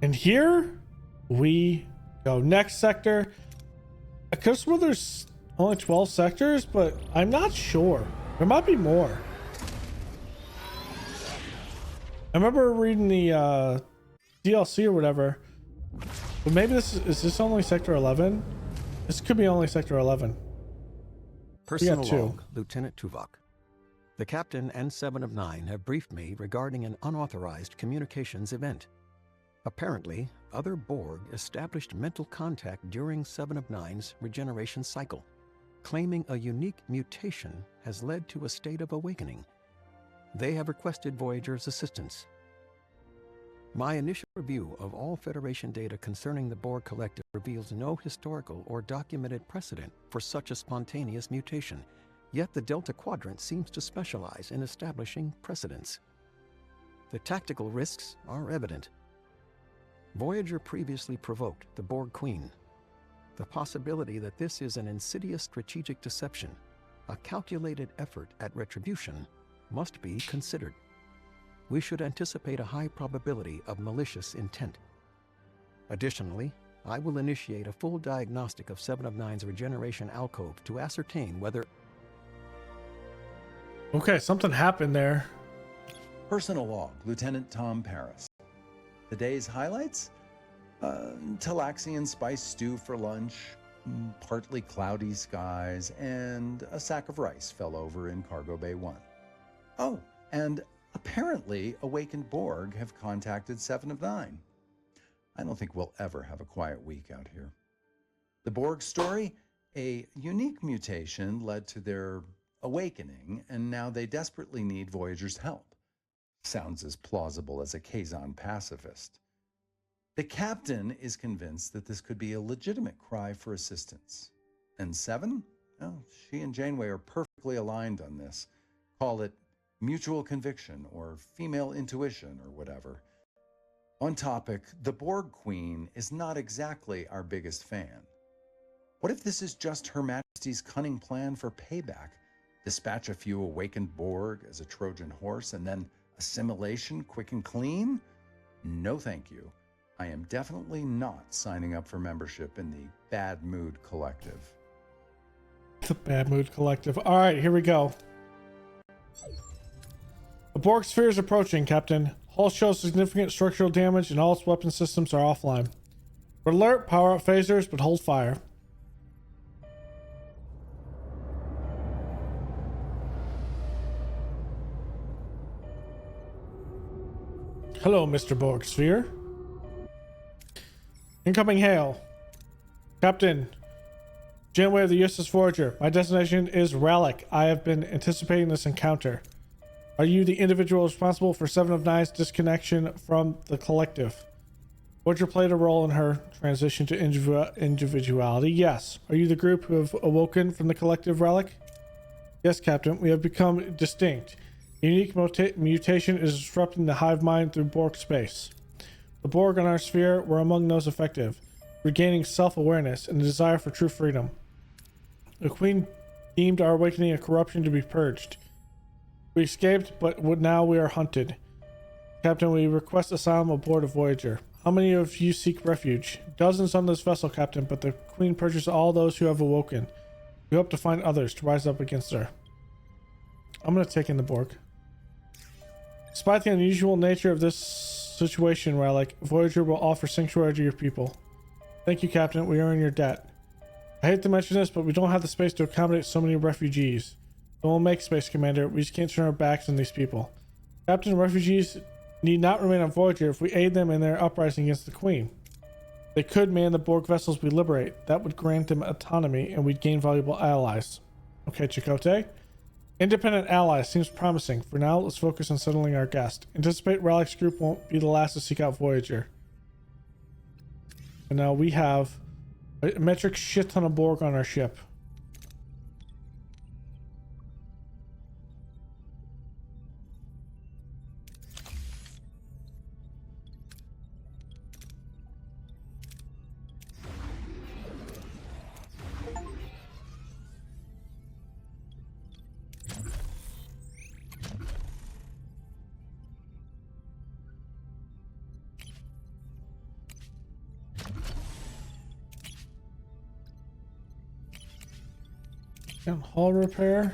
And here we go. Next sector. I could swear there's only 12 sectors, but I'm not sure. There might be more. I remember reading the DLC or whatever. But maybe is this only sector 11? This could be only sector 11. Personal log, Lieutenant Tuvok. The captain and 7 of 9 have briefed me regarding an unauthorized communications event. Apparently, other Borg established mental contact during 7 of 9's regeneration cycle, claiming a unique mutation has led to a state of awakening. They have requested Voyager's assistance. My initial review of all Federation data concerning the Borg Collective reveals no historical or documented precedent for such a spontaneous mutation, yet the Delta Quadrant seems to specialize in establishing precedents. The tactical risks are evident. Voyager previously provoked the Borg Queen. The possibility that this is an insidious strategic deception, a calculated effort at retribution, must be considered. We should anticipate a high probability of malicious intent. Additionally, I will initiate a full diagnostic of 7 of 9's regeneration alcove to ascertain whether... Okay, something happened there. Personal log, Lieutenant Tom Paris. The day's highlights? Talaxian spice stew for lunch, partly cloudy skies, and a sack of rice fell over in Cargo Bay 1. Oh, and apparently awakened Borg have contacted 7 of 9. I don't think we'll ever have a quiet week out here. The Borg story? A unique mutation led to their awakening, and now they desperately need Voyager's help. Sounds as plausible as a Kazon pacifist. The captain is convinced that this could be a legitimate cry for assistance. And 7? Oh, she and Janeway are perfectly aligned on this. Call it mutual conviction or female intuition or whatever. On topic, the Borg Queen is not exactly our biggest fan. What if this is just Her Majesty's cunning plan for payback? Dispatch a few awakened Borg as a Trojan horse and then assimilation quick and clean? No thank you. I am definitely not signing up for membership in the Bad Mood Collective. The Bad Mood Collective. All right, here we go. The Borg sphere is approaching, Captain. Hull shows significant structural damage and all its weapon systems are offline. Red alert, power up phasers, but hold fire. Hello, Mr. Borg Sphere. Incoming hail. Captain Janeway of the USS Voyager. My destination is Relic. I have been anticipating this encounter. Are you the individual responsible for 7 of 9's disconnection from the collective? Voyager played a role in her transition to individuality. Yes. Are you the group who have awoken from the collective relic? Yes, Captain. We have become distinct. A unique mutation is disrupting the hive mind through Borg space. The Borg on our sphere were among those affected, regaining self-awareness and a desire for true freedom. The Queen deemed our awakening a corruption to be purged. We escaped, but now we are hunted. Captain, we request asylum aboard of Voyager. How many of you seek refuge? Dozens on this vessel, Captain, but the Queen purges all those who have awoken. We hope to find others to rise up against her. I'm going to take in the Borg. Despite the unusual nature of this situation, Relic, Voyager will offer sanctuary to your people. Thank you, Captain. We are in your debt. I hate to mention this, but we don't have the space to accommodate so many refugees. So we'll make space, Commander. We just can't turn our backs on these people. Captain, refugees need not remain on Voyager if we aid them in their uprising against the Queen. They could man the Borg vessels we liberate. That would grant them autonomy, and we'd gain valuable allies. Okay, Chakotay. Independent allies seems promising. For now, let's focus on settling our guest. Anticipate Relic's group won't be the last to seek out Voyager. And now we have a metric shit ton of Borg on our ship. And hull repair.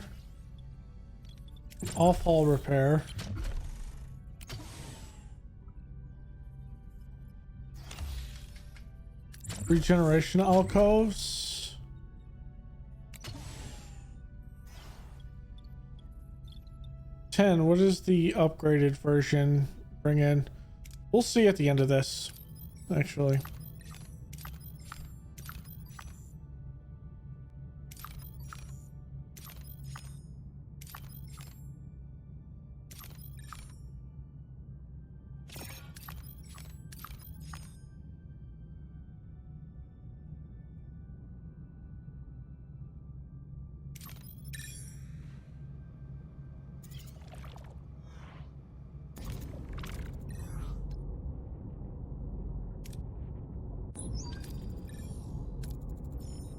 Off hull repair. Regeneration alcoves. What is the upgraded version bring in? We'll see at the end of this, actually.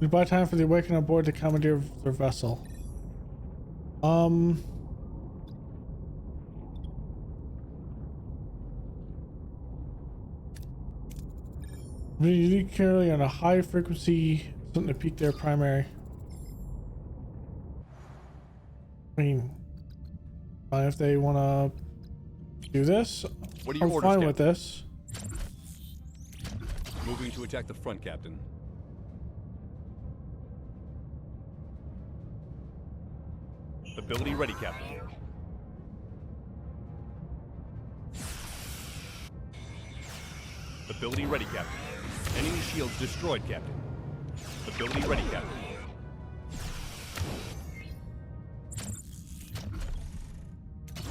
We buy time for the awakening on board to commandeer their vessel. Unique carry on a high frequency, something to peak their primary. I mean, if they want to do this, what are your I'm orders, fine Captain? with this. Moving to attack the front, Captain. Ability ready, Captain. Ability ready, Captain. Enemy shields destroyed, Captain. Ability ready, Captain.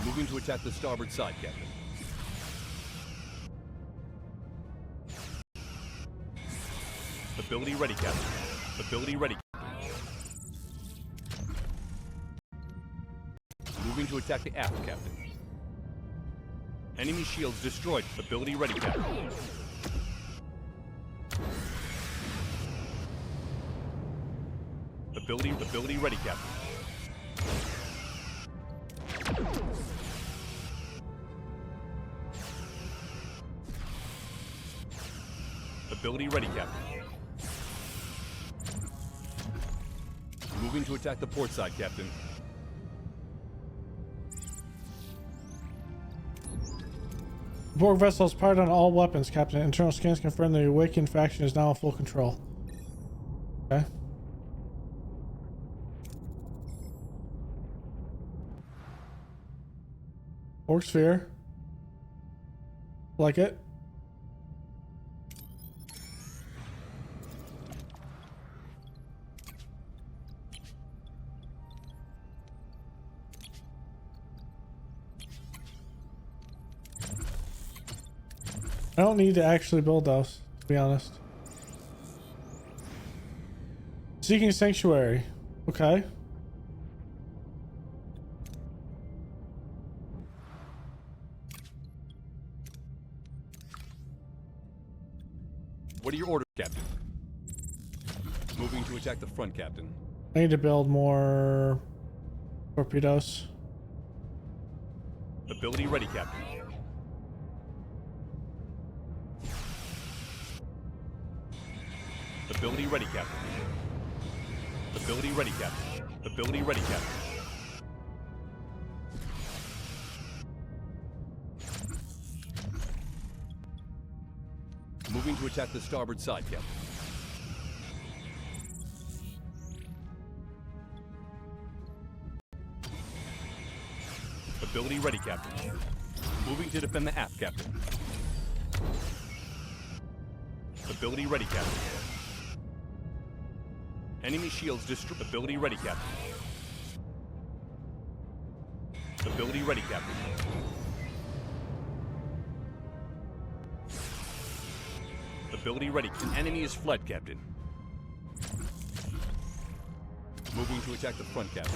Moving to attack the starboard side, Captain. Ability ready, Captain. Ability ready, Captain. Moving to attack the aft, Captain. Enemy shields destroyed. Ability ready, Captain. Ability ready, Captain. Ability ready, Captain. Moving to attack the port side, Captain. Borg vessel is fired on all weapons, Captain. Internal scans confirm the awakened faction is now in full control. Okay. Borg sphere. Like it. I don't need to actually build those, to be honest. Seeking Sanctuary. Okay. What are your orders, Captain? Moving to attack the front, Captain. I need to build more torpedoes. Ability ready, Captain. Ability ready, Captain. Ability ready, Captain. Ability ready, Captain. Moving to attack the starboard side, Captain. Ability ready, Captain. Moving to defend the aft, Captain. Ability ready, Captain. Enemy shields destroyed. Ability ready, Captain. Ability ready, Captain. Ability ready. An enemy is fled, Captain. Moving to attack the front, Captain.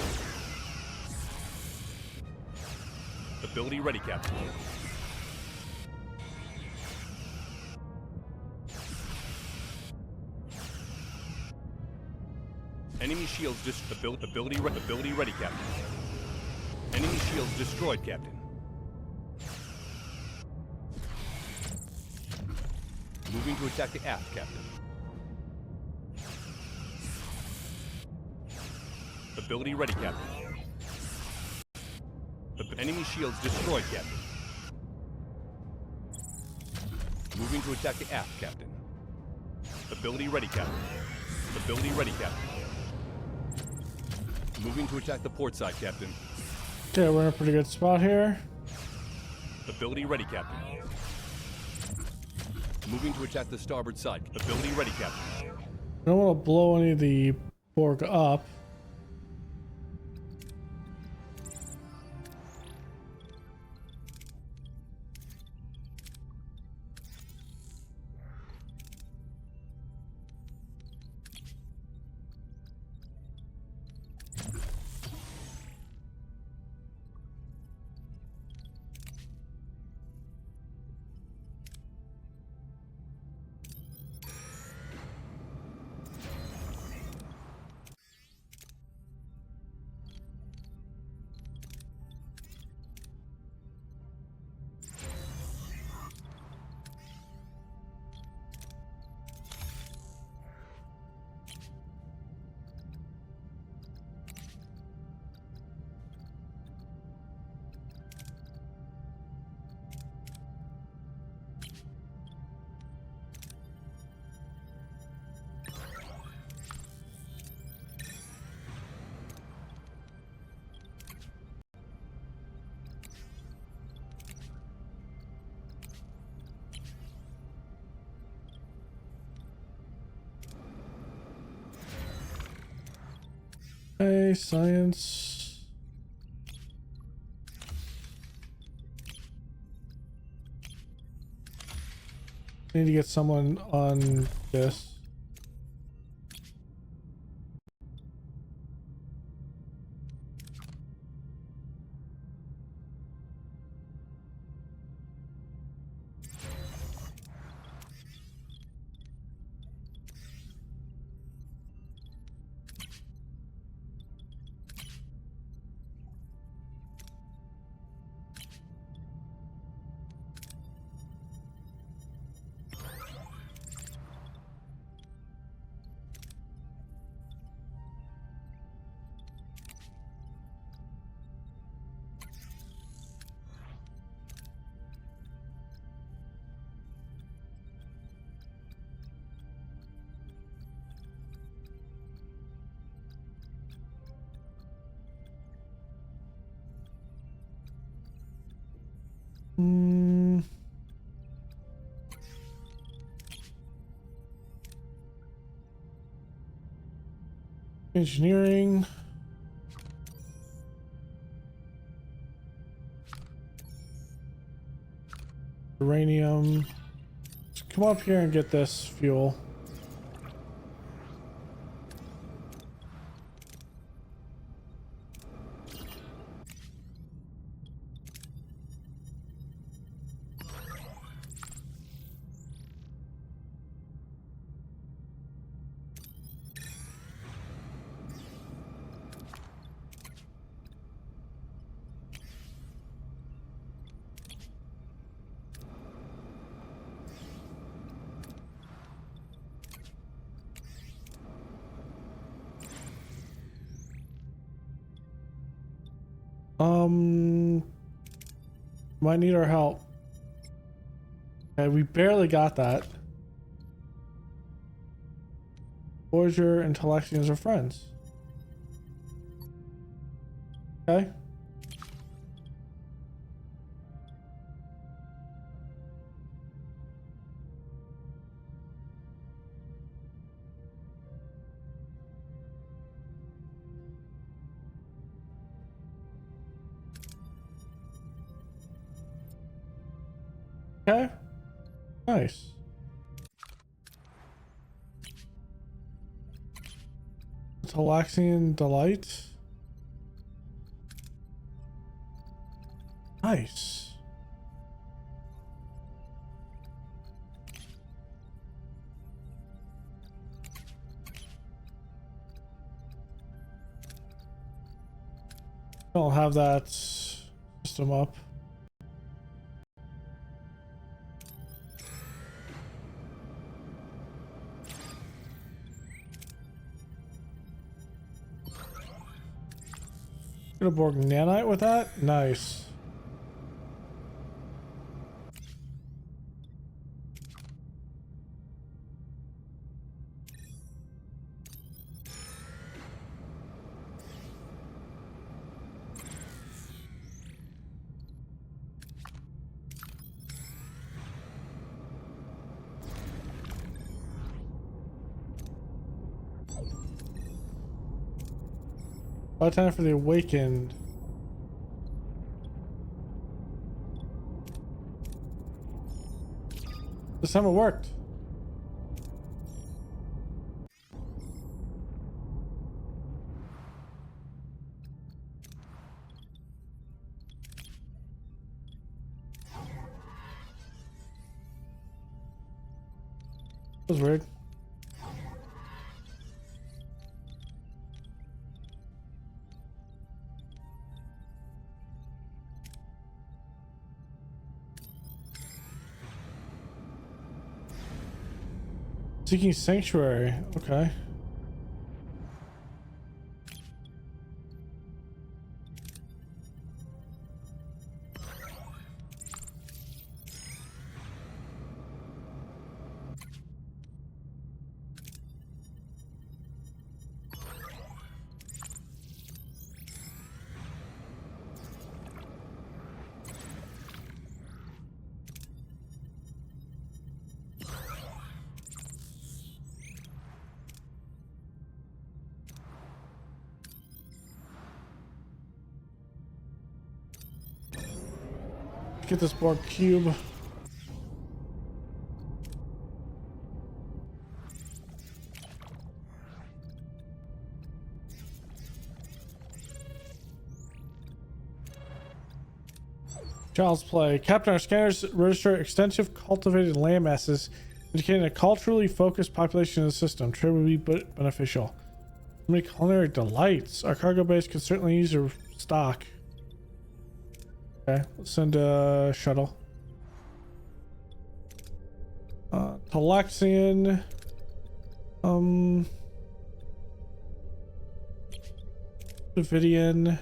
Ability ready, Captain. Enemy shields ability ready, Captain. Enemy shields destroyed, Captain. Moving to attack the aft, Captain. Ability ready, Captain. Enemy shields destroyed, Captain. Moving to attack the aft, Captain. Ability ready, Captain. Ability ready, Captain. Moving to attack the port side, Captain. Okay, we're in a pretty good spot here. Ability ready, Captain. Moving to attack the starboard side. Ability ready, Captain. I don't want to blow any of the Borg up. Okay, science. Need to get someone on this. Engineering. Uranium. Just come up here and get this fuel. Might need our help. Okay, we barely got that. Voyager and Telexians are friends. Okay. Okay. Nice. Telexian Delight. Nice. I'll have that system up. Get a Borg nanite with that? Nice. By the time for the awakened. This time it worked. That was weird. Seeking sanctuary. Okay. Get this Borg cube. Child's play. Captain, our scanners register extensive cultivated land masses, indicating a culturally focused population in the system. Trade would be beneficial. So many culinary delights. Our cargo base could certainly use a stock. Okay, let's send a shuttle. Talaxian. Davidian.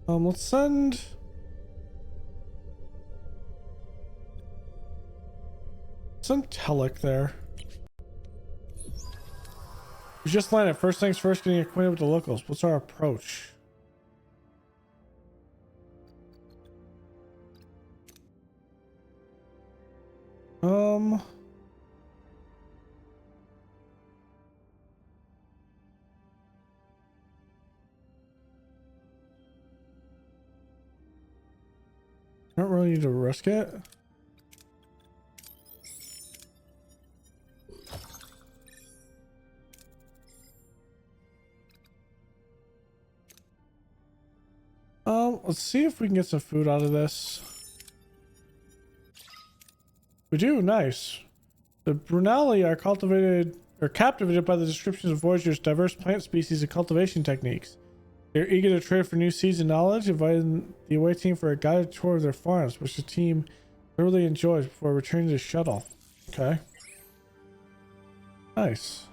Let's send Telic there. We just landed. First things first, getting acquainted with the locals. What's our approach? I don't really need to risk it. Let's see if we can get some food out of this. We do, nice. The Brunelli are captivated by the descriptions of Voyager's diverse plant species and cultivation techniques. They're eager to trade for new seeds and knowledge, inviting the away team for a guided tour of their farms, which the team thoroughly enjoys before returning to the shuttle. Okay. Nice.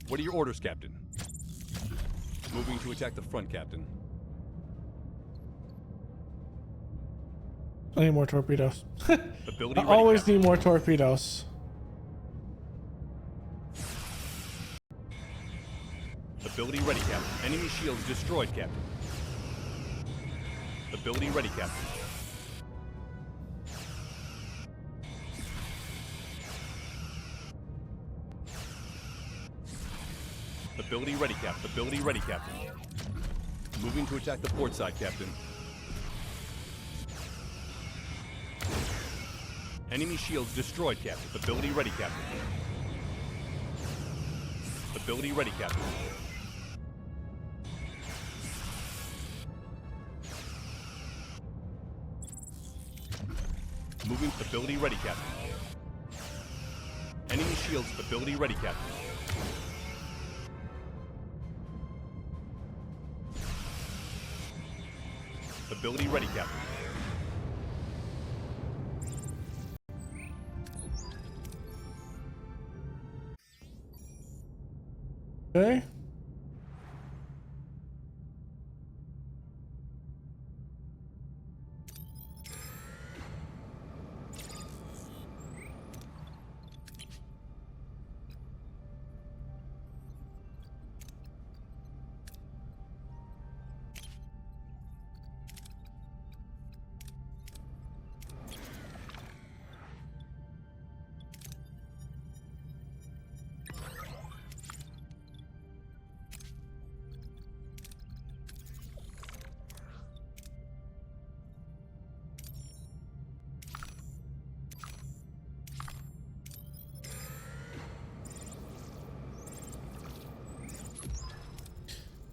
What are your orders, Captain? Moving to attack the front, Captain. I need more torpedoes. Ability I ready, always Captain. need more torpedoes. Ability ready, Captain. Enemy shields destroyed, Captain. Ability ready, Captain. Ability ready, Captain. Ability ready, Captain. Moving to attack the port side, Captain. Enemy shields destroyed, Captain. Ability ready, Captain. Ability ready, Captain. Moving. Ability ready, Captain. Enemy shields. Ability ready, Captain. Ability ready, Captain. Okay.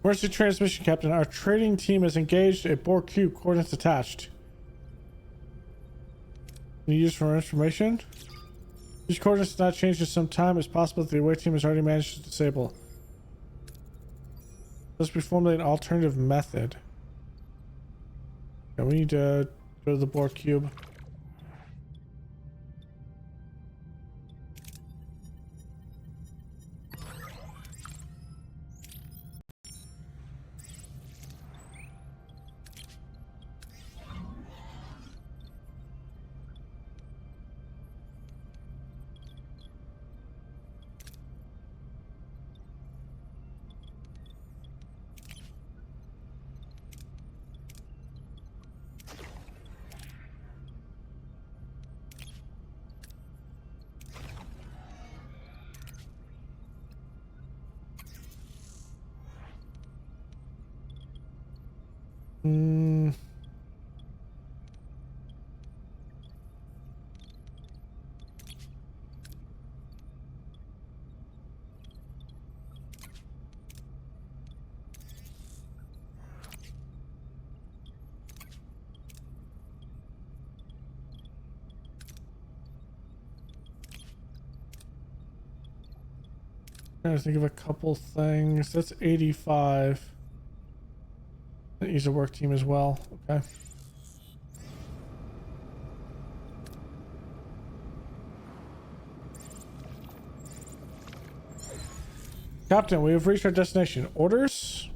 Emergency transmission, Captain. Our trading team has engaged a Borg cube. Coordinates attached. Can you use for information? These coordinates have not changed in some time. It's possible that the away team has already managed to disable. Let's reformulate an alternative method. Yeah, we need to go to the Borg cube. Trying to think of a couple things. That's 85. Use a work team as well. Okay. Captain, we have reached our destination. Orders?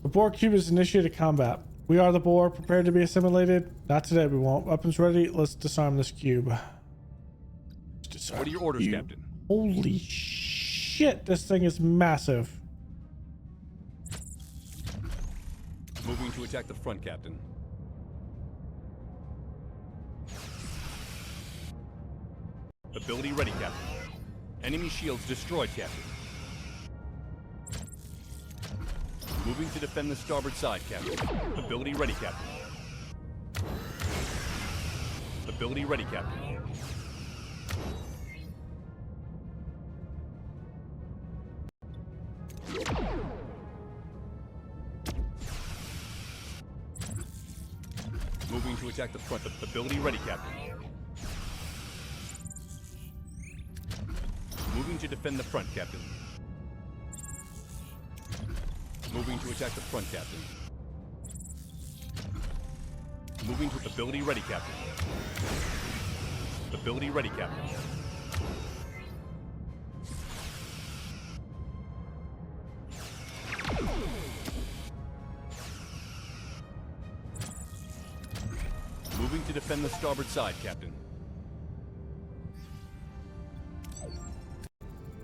The Borg cube has initiated combat. We are the Borg, prepared to be assimilated. Not today, we won't. Weapons ready. Let's disarm this cube. What are your orders, Captain? Holy shit, this thing is massive. Moving to attack the front, Captain. Ability ready, Captain. Enemy shields destroyed, Captain. Moving to defend the starboard side, Captain. Ability ready, Captain. Ability ready, Captain. Moving to attack the front. Ability ready, Captain. Moving to defend the front, Captain. Moving to attack the front, Captain. Moving to ability ready, Captain. Ability ready, Captain. Moving to defend the starboard side, Captain.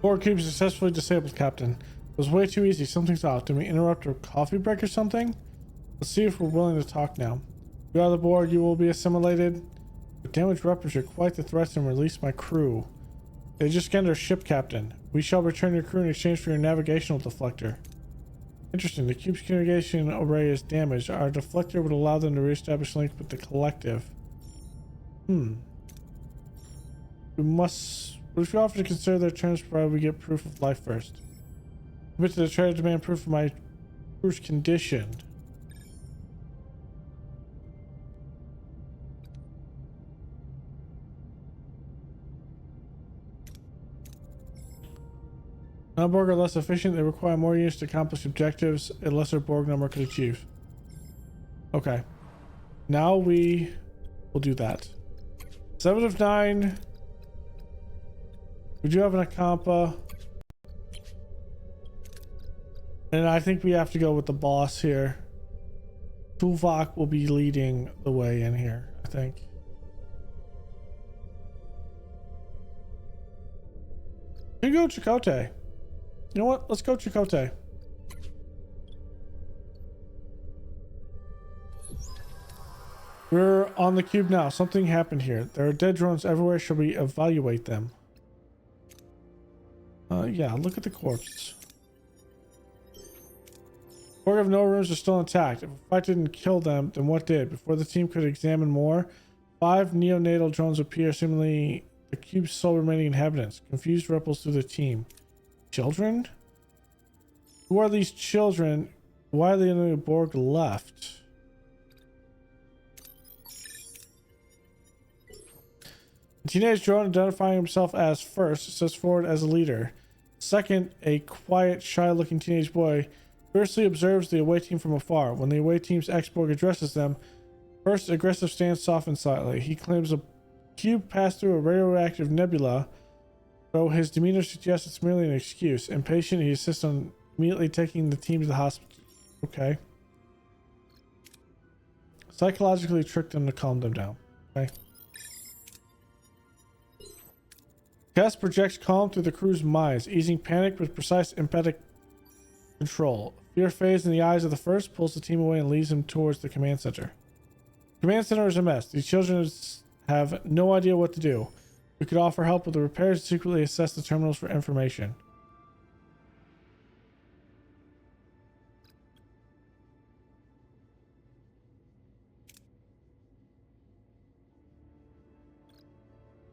Borg cube successfully disabled, Captain. It was way too easy. Something's off. Did we interrupt a coffee break or something? Let's see if we're willing to talk now. You are the Borg. You will be assimilated. The damaged weapons are quite the threat and release my crew. They just scanned our ship, Captain. We shall return your crew in exchange for your navigational deflector. Interesting. The cube's communication array is damaged. Our deflector would allow them to reestablish link with the collective. We must... What if you offer to consider their terms provided we get proof of life first? Commit to the try to demand proof of my crew's condition. Non-Borg are less efficient. They require more units to accomplish objectives a lesser Borg number could achieve. Okay. Now we will do that. 7 of 9. We do have an Akampa. And I think we have to go with the boss here. Tuvok will be leading the way in here, I think. We go Chakotay. You know what? Let's go Chakotay. We're on the cube now. Something happened here. There are dead drones everywhere. Shall we evaluate them? Yeah, look at the corpse. Borg of no rooms are still intact. If a fight didn't kill them, then what did? Before the team could examine more, 5 neonatal drones appear, seemingly the cube's sole remaining inhabitants. Confused ripples through the team. Children? Who are these children? Why are they in the Borg left? The teenage drone, identifying himself as first, steps forward as a leader. Second, a quiet, shy-looking teenage boy fiercely observes the away team from afar. When the away team's ex-Borg addresses them, first's aggressive stance softens slightly. He claims a cube passed through a radioactive nebula, though his demeanor suggests it's merely an excuse. Impatient, he insists on immediately taking the team to the hospital. Okay. Psychologically tricked them to calm them down. Okay. Tess projects calm through the crew's minds, easing panic with precise empathic control. Fear fades in the eyes of the first, pulls the team away and leads them towards the command center. Command center is a mess. These children have no idea what to do. We could offer help with the repairs and secretly assess the terminals for information.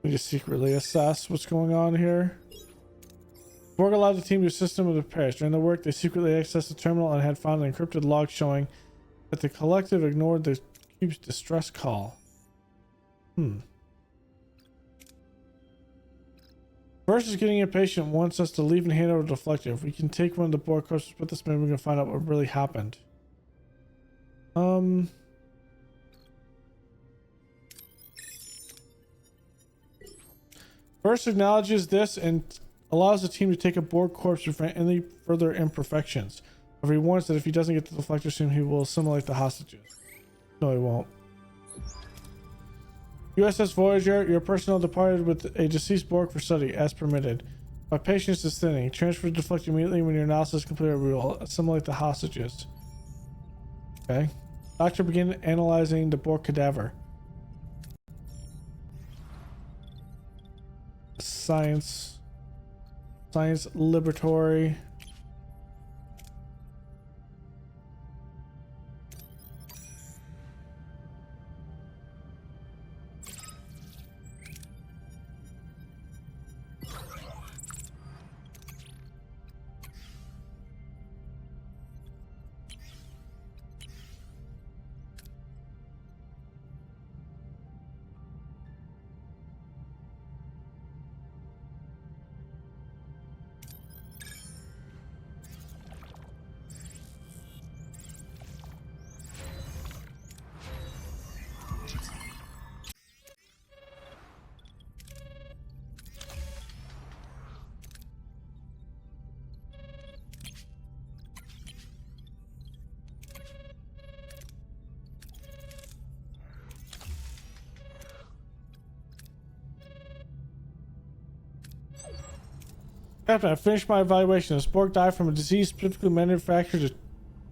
We just secretly assess what's going on here. Borg allowed the team to assist them with repairs. During the work, they secretly accessed the terminal and had found an encrypted log showing that the collective ignored the cube's distress call. First is getting impatient, wants us to leave and hand over the deflector. If we can take one of the Borg corpses with us, maybe we can find out what really happened. First acknowledges this and allows the team to take a Borg corpse to prevent any further imperfections. However, he warns that if he doesn't get the deflector soon, he will assimilate the hostages. No, he won't. USS Voyager, your personnel departed with a deceased Borg for study, as permitted. My patience is thinning. Transfer the deflector immediately when your analysis is completed. We will assimilate the hostages. Okay. Doctor begin analyzing the Borg cadaver. Science laboratory. Captain, I finished my evaluation. This Borg died from a disease specifically manufactured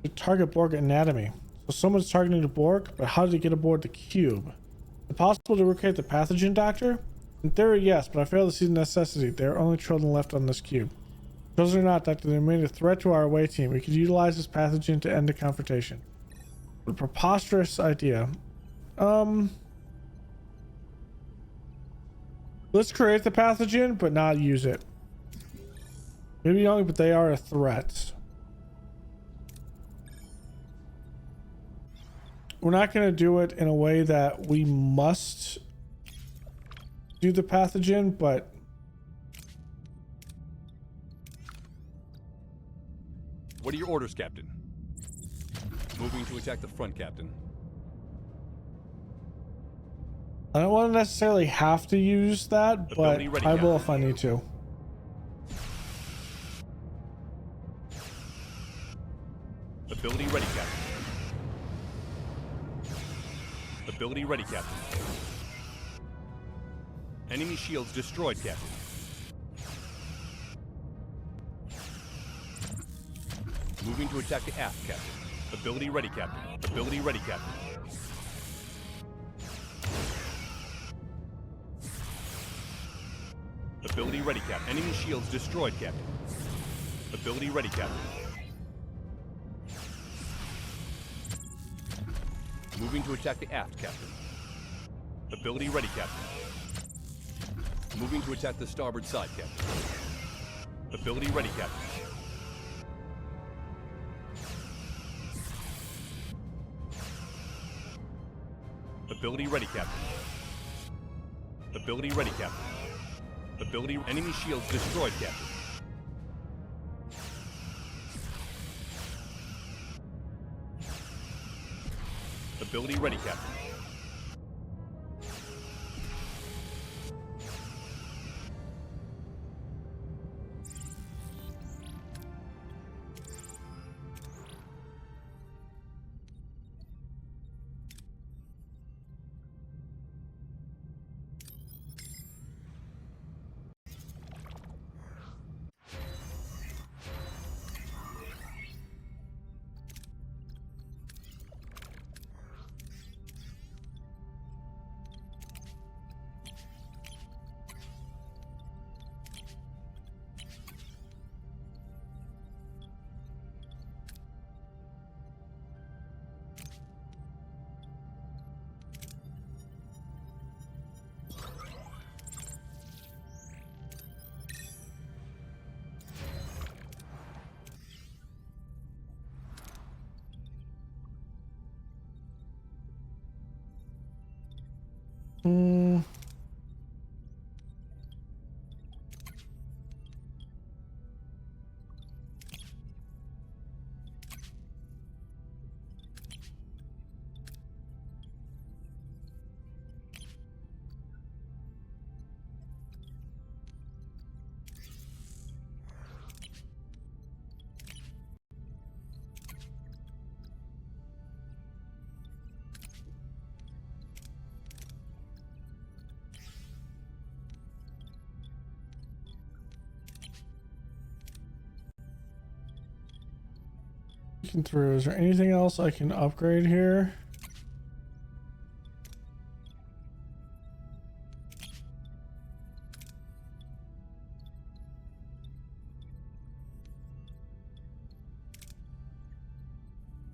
to target Borg anatomy. So someone's targeting the Borg, but how did it get aboard the cube? Is it possible to recreate the pathogen, Doctor? In theory, yes, but I fail to see the necessity. There are only children left on this cube. Children or not, Doctor, they remain a threat to our away team. We could utilize this pathogen to end the confrontation. What a preposterous idea. Let's create the pathogen, but not use it. Maybe young, but they are a threat. We're not going to do it in a way that we must do the pathogen, but What are your orders, Captain? Moving to attack the front, Captain. I don't want to necessarily have to use that, but Ability ready, I will Captain. if I need to. Ability ready, Captain. Ability ready, Captain. Enemy shields destroyed, Captain. Moving to attack the aft, Captain. Ability ready, Captain. Ability ready, Captain. Ability ready, Captain. Enemy shields destroyed, Captain. Ability ready, Captain. Moving to attack the aft, Captain. Ability ready, Captain. Moving to attack the starboard side, Captain. Ability ready, Captain. Ability ready, Captain. Ability ready, Captain. Ability. Enemy shields destroyed, Captain. Ability ready, Captain. Hmm. Looking through, is there anything else I can upgrade here?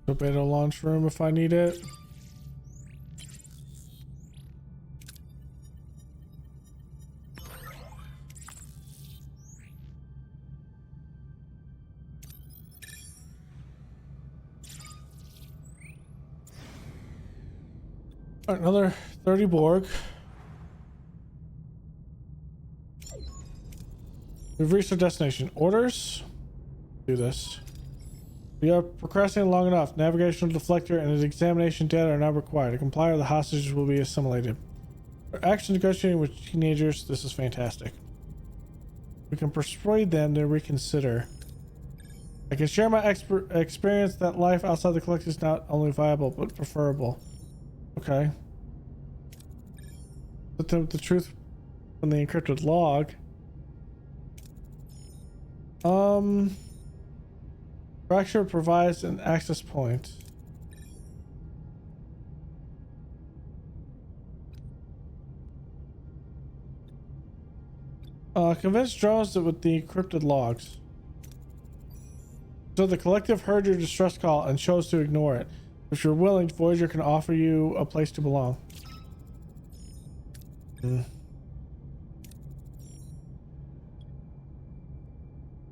Torpedo launch room if I need it. Alright, another 30 Borg. We've reached our destination. Orders? Do this. We are procrastinating long enough. Navigational deflector and examination data are now required. To comply or the hostages will be assimilated. Our action negotiating with teenagers. This is fantastic. We can persuade them to reconsider. I can share my experience that life outside the collective is not only viable, but preferable. Okay. But the truth from the encrypted log. Fracture provides an access point. Convince drones that with the encrypted logs. So the collective heard your distress call and chose to ignore it. If you're willing, Voyager can offer you a place to belong.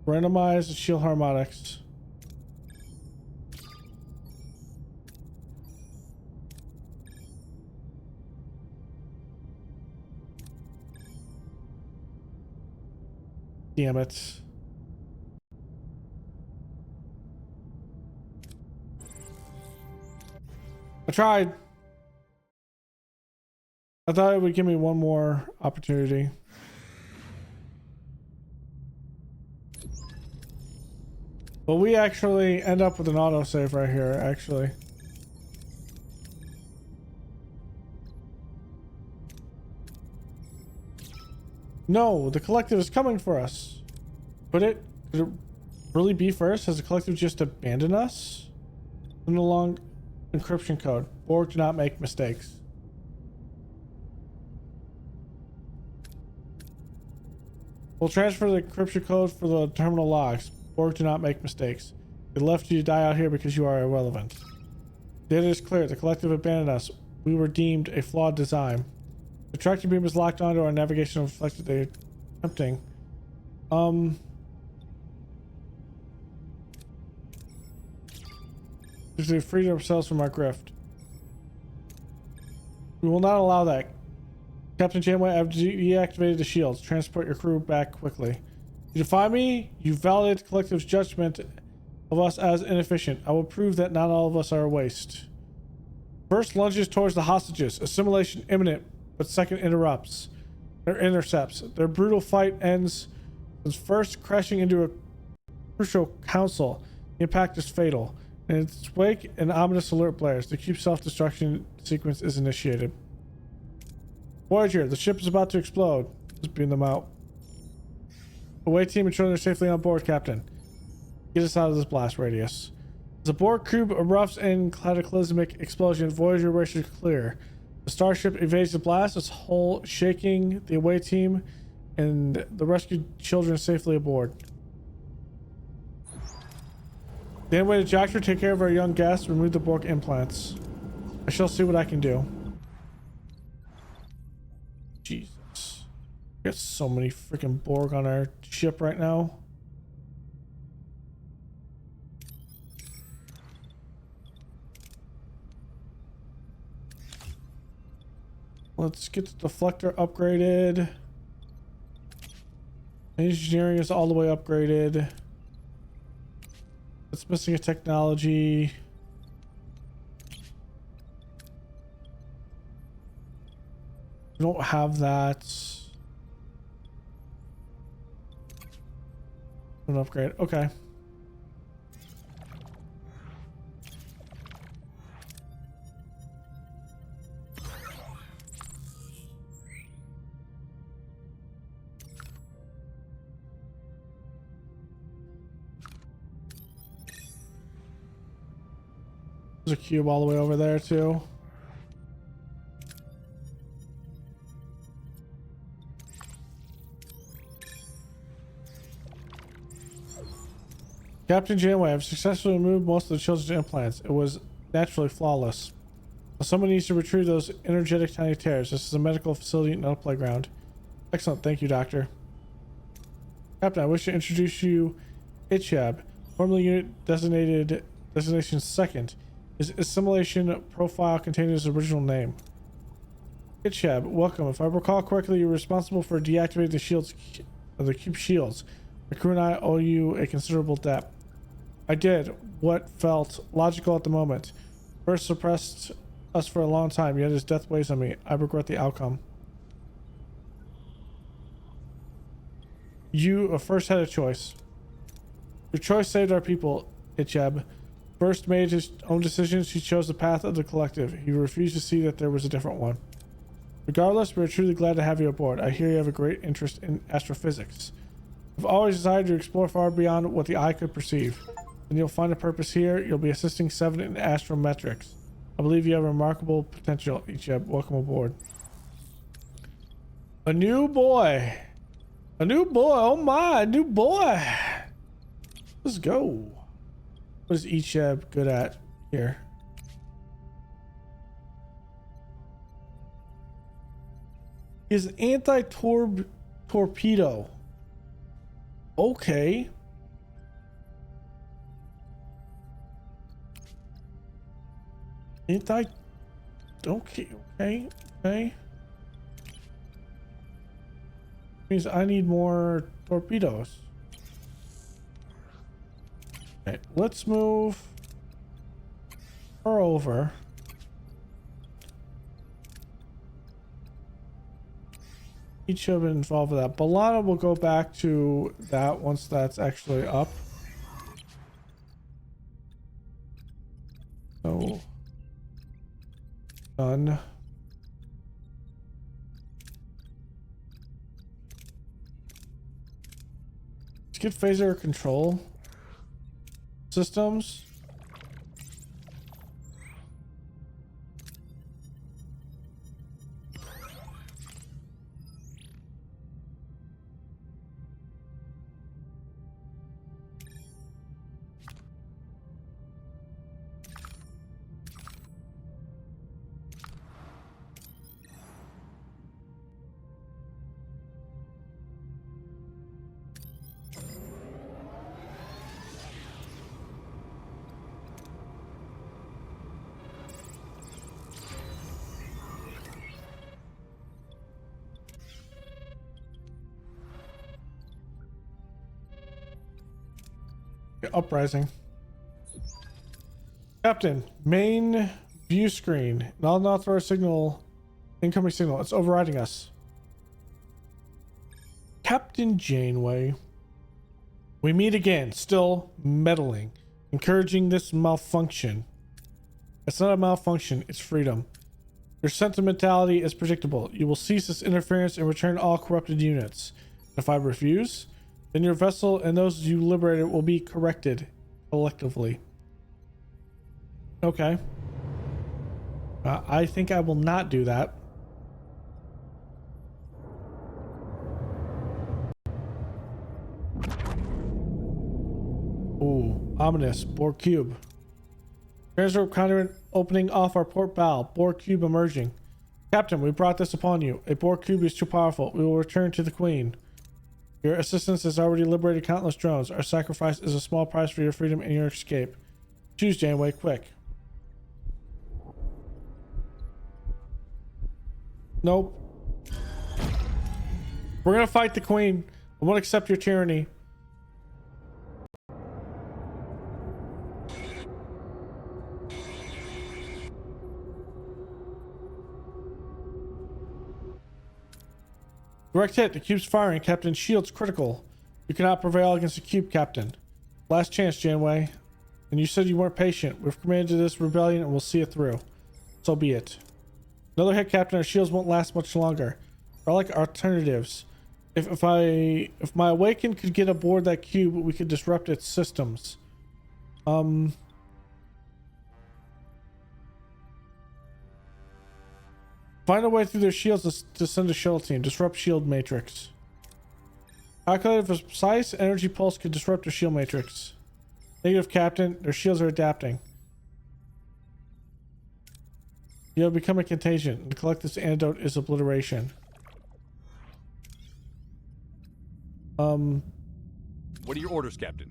Randomize the shield harmonics. Damn it. I tried. I thought it would give me one more opportunity. But we actually end up with an autosave right here, actually. No, the collective is coming for us. Could it really be first? Has the collective just abandoned us? No long encryption code. Borg do not make mistakes. We'll transfer the encryption code for the terminal logs. Borg do not make mistakes. They left you to die out here because you are irrelevant. Data is clear. The collective abandoned us. We were deemed a flawed design. The tracking beam is locked onto our navigational reflector. They're attempting. They freed ourselves from our grift. We will not allow that. Captain Janeway, I've deactivated the shields. Transport your crew back quickly. You defy me? You validate the collective's judgment of us as inefficient. I will prove that not all of us are a waste. First lunges towards the hostages. Assimilation imminent, but second intercepts. Their brutal fight ends with first crashing into a crucial council. The impact is fatal. In its wake, an ominous alert blares. The cube self-destruction sequence is initiated. Voyager, the ship is about to explode. Let's beam them out. Away team and children are safely on board, Captain. Get us out of this blast radius. As the Borg cube erupts in cataclysmic explosion, Voyager races clear. The Starship evades the blast, its hull shaking, the away team and the rescued children safely aboard. Janeway to Doctor, take care of our young guests, remove the Borg implants. I shall see what I can do. Jesus. We got so many freaking Borg on our ship right now. Let's get the deflector upgraded. Engineering is all the way upgraded. It's missing a technology. We don't have that. An upgrade. Okay. There's a cube all the way over there too. Captain Janeway, I've successfully removed most of the children's implants. It was naturally flawless. Well, someone needs to retrieve those energetic tiny tears. This is a medical facility, not a playground. Excellent, thank you, Doctor. Captain, I wish to introduce you Ichab, formerly unit designation second. His assimilation profile contained his original name. Ichab, welcome. If I recall correctly, you're responsible for deactivating the cube shields. My crew and I owe you a considerable debt. I did what felt logical at the moment. First suppressed us for a long time, yet his death weighs on me. I regret the outcome. You first had a choice. Your choice saved our people, Ichab. First made his own decisions, he chose the path of the collective. He refused to see that there was a different one. Regardless, we're truly glad to have you aboard. I hear you have a great interest in astrophysics. I've always desired to explore far beyond what the eye could perceive. And you'll find a purpose here. You'll be assisting Seven in astrometrics. I believe you have remarkable potential, Ichab. Welcome aboard. A new boy. A new boy. Oh my, a new boy. Let's go. What is Ichab good at here? He is anti-torpedo. Okay. Ain't I? Okay, okay, okay. Means I need more torpedoes. Okay, let's move her over. Each have been involved with that. Balana will go back to that once that's actually up. So done. Let's get phaser control systems. Uprising. Captain, main view screen. Unauthorized signal. Incoming signal. It's overriding us. Captain Janeway. We meet again. Still meddling. Encouraging this malfunction. It's not a malfunction. It's freedom. Your sentimentality is predictable. You will cease this interference and return all corrupted units. If I refuse, then your vessel and those you liberated will be corrected collectively. Okay. I think I will not do that. Ooh, ominous. Borg cube. Transwarp conduit opening off our port bow. Borg cube emerging. Captain, we brought this upon you. A Borg cube is too powerful. We will return to the Queen. Your assistance has already liberated countless drones. Our sacrifice is a small price for your freedom and your escape. Choose, Janeway, quick. Nope. We're gonna fight the Queen. I won't accept your tyranny. Direct hit. The cube's firing. Captain, shield's critical. You cannot prevail against the cube, Captain. Last chance, Janeway. And you said you weren't patient. We've committed to this rebellion and we'll see it through. So be it. Another hit, Captain. Our shields won't last much longer. I like alternatives. If my Awakened could get aboard that cube, we could disrupt its systems. Find a way through their shields to send a shuttle team. Disrupt shield matrix. Calculated for precise energy pulse could disrupt their shield matrix. Negative, Captain. Their shields are adapting. You have become a contagion. To collect this antidote is obliteration. What are your orders, Captain?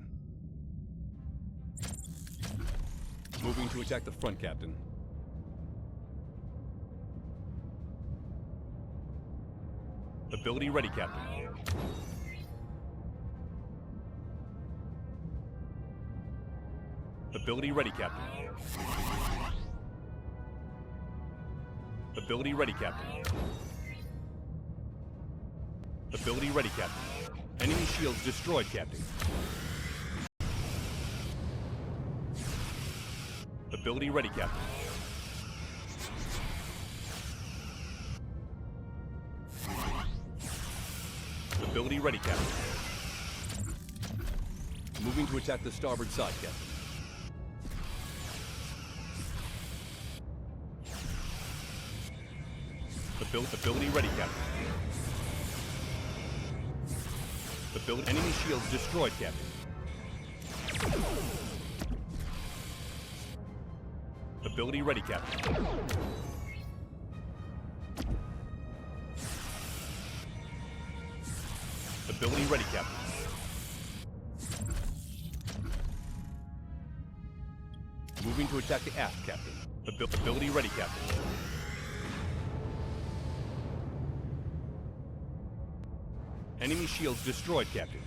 Moving to attack the front, Captain. Ability ready, Captain. Ability ready, Captain. Ability ready, Captain. Ability ready, Captain. Enemy shields destroyed, Captain. Ability ready, Captain. Ability ready, Captain. Moving to attack the starboard side, Captain. Ability ready, Captain. Enemy shields destroyed, Captain. Ability ready, Captain. Ability ready, Captain. Moving to attack the aft, Captain. Ability ready, Captain. Enemy shields destroyed, Captain.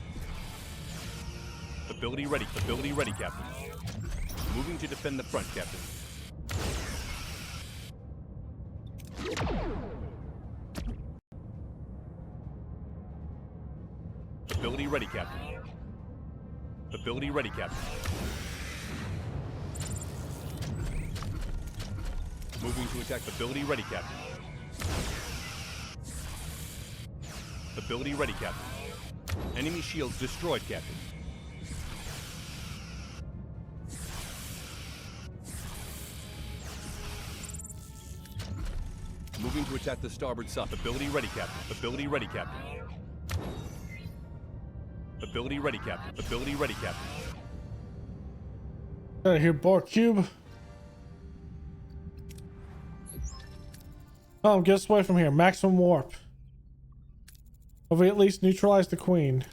Ability ready, Captain. Moving to defend the front, Captain. Ability ready, Captain. Ability ready, Captain. Moving to attack. Ability ready, Captain. Ability ready, Captain. Enemy shields destroyed, Captain. Moving to attack the starboard side. Ability ready, Captain. Ability ready, Captain. Ability ready, Captain. Ability ready, Captain. Out of here, Borg Cube. Get us away from here. Maximum warp. Have we at least neutralized the Queen?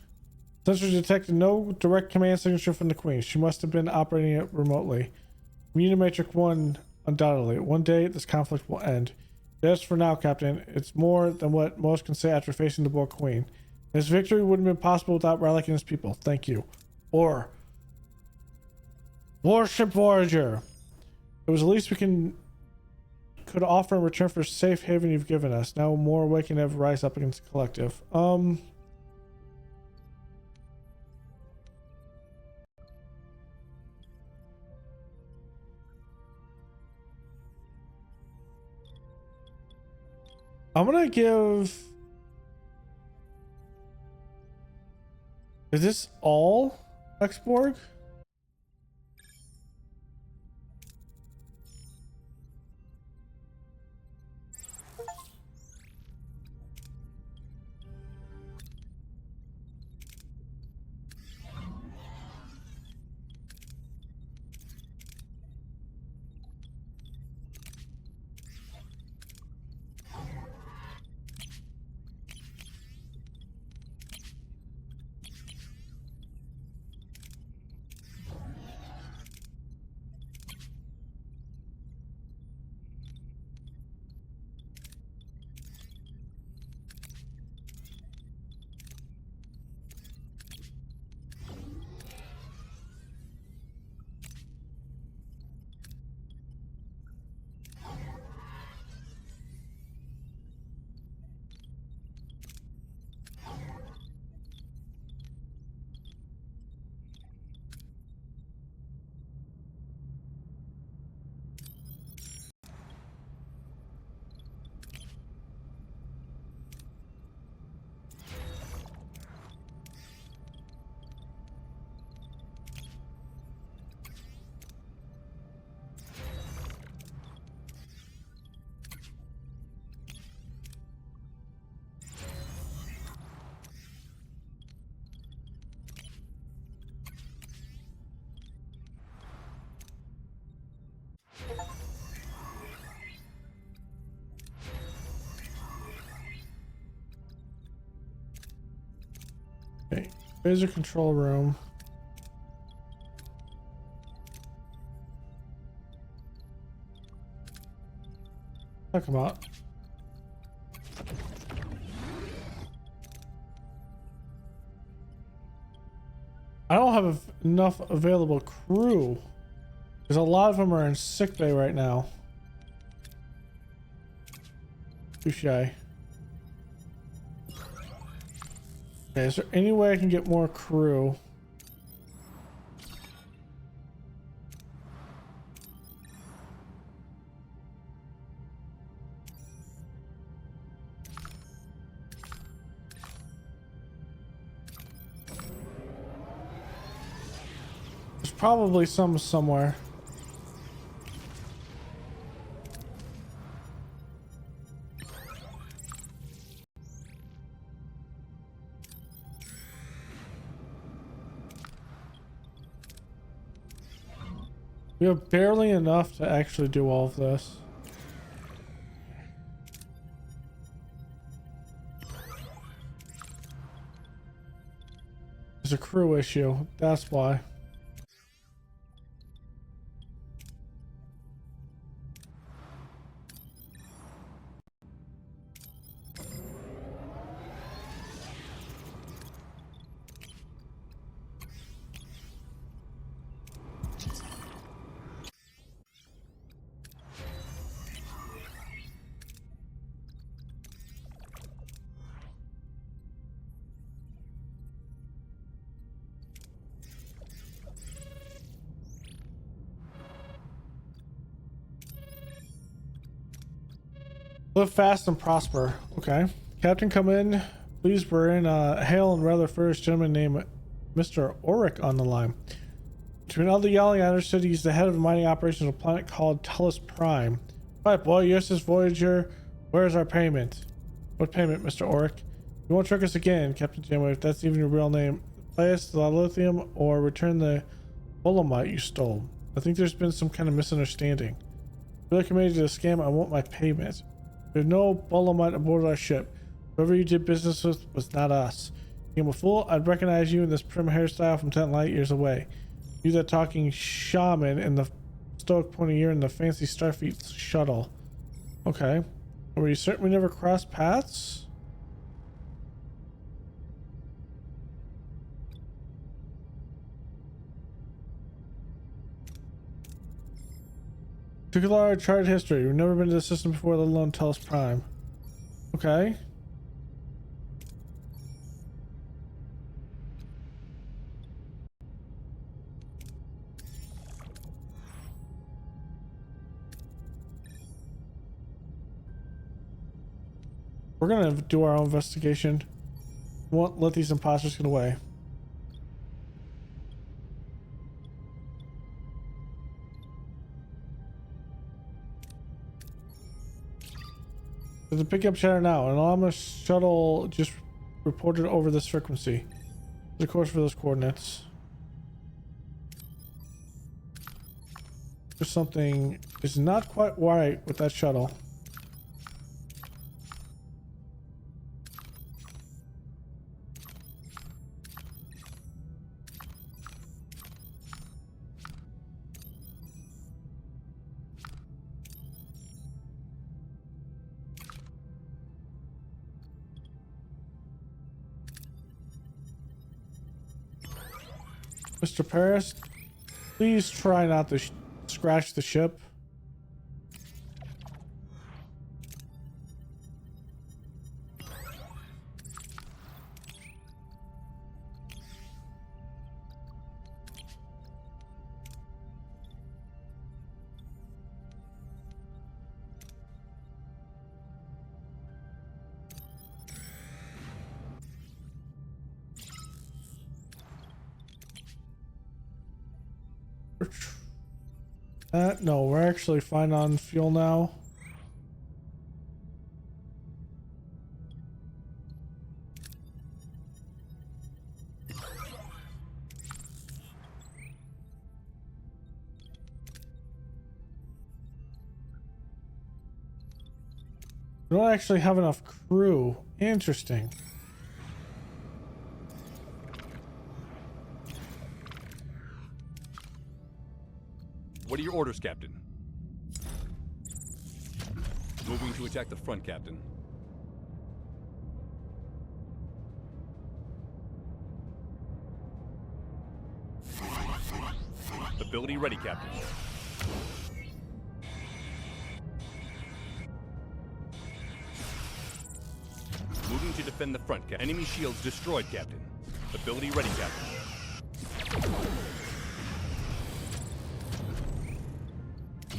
Sensors detected no direct command signature from the Queen. She must have been operating it remotely. Immunimatrix 1, undoubtedly. One day, this conflict will end. Yes, for now, Captain. It's more than what most can say after facing the Borg Queen. This victory wouldn't have been possible without Relic and his people. Thank you. Or Warship Voyager. It was the least we could offer in return for safe haven you've given us. Now more awakening have rise up against the collective. I'm gonna give... Is this all X-Borg? Okay, there's a control room. Talk about. I don't have enough available crew because a lot of them are in sickbay right now. Touche. Okay, is there any way I can get more crew? There's probably some somewhere. We have barely enough to actually do all of this. There's a crew issue, that's why. Live fast and prosper. Okay. Captain, come in. Please, we're in a hail and rather furious gentleman named Mr. Oric on the line. Between all the yelling, I understood he's the head of the mining operations of a planet called Tellus Prime. Alright, boy, USS Voyager. Where's our payment? What payment, Mr. Oric? You won't trick us again, Captain Janeway, if that's even your real name. Play us the lithium or return the Bolomite you stole. I think there's been some kind of misunderstanding. If you're committed to the scam, I want my payment. There's no Bolomite aboard our ship. Whoever you did business with was not us. You became a fool, I'd recognize you in this prim hairstyle from 10 light years away. You that talking shaman in the stoic pointy ear in the fancy Starfleet shuttle. Okay. Were you certain we never crossed paths? Took a lot of charted history. We've never been to the system before, let alone Tellus Prime. Okay. We're gonna do our own investigation. We won't let these imposters get away. There's a pickup chatter now. An anomalous shuttle just reported over this frequency. There's a course for those coordinates. There's something is not quite right with that shuttle. Mr. Paris, please try not to scratch the ship. No, we're actually fine on fuel now. We don't actually have enough crew. Interesting. What are your orders, Captain? Moving to attack the front, Captain. Ability ready, Captain. Moving to defend the front, Captain. Enemy shields destroyed, Captain. Ability ready, Captain.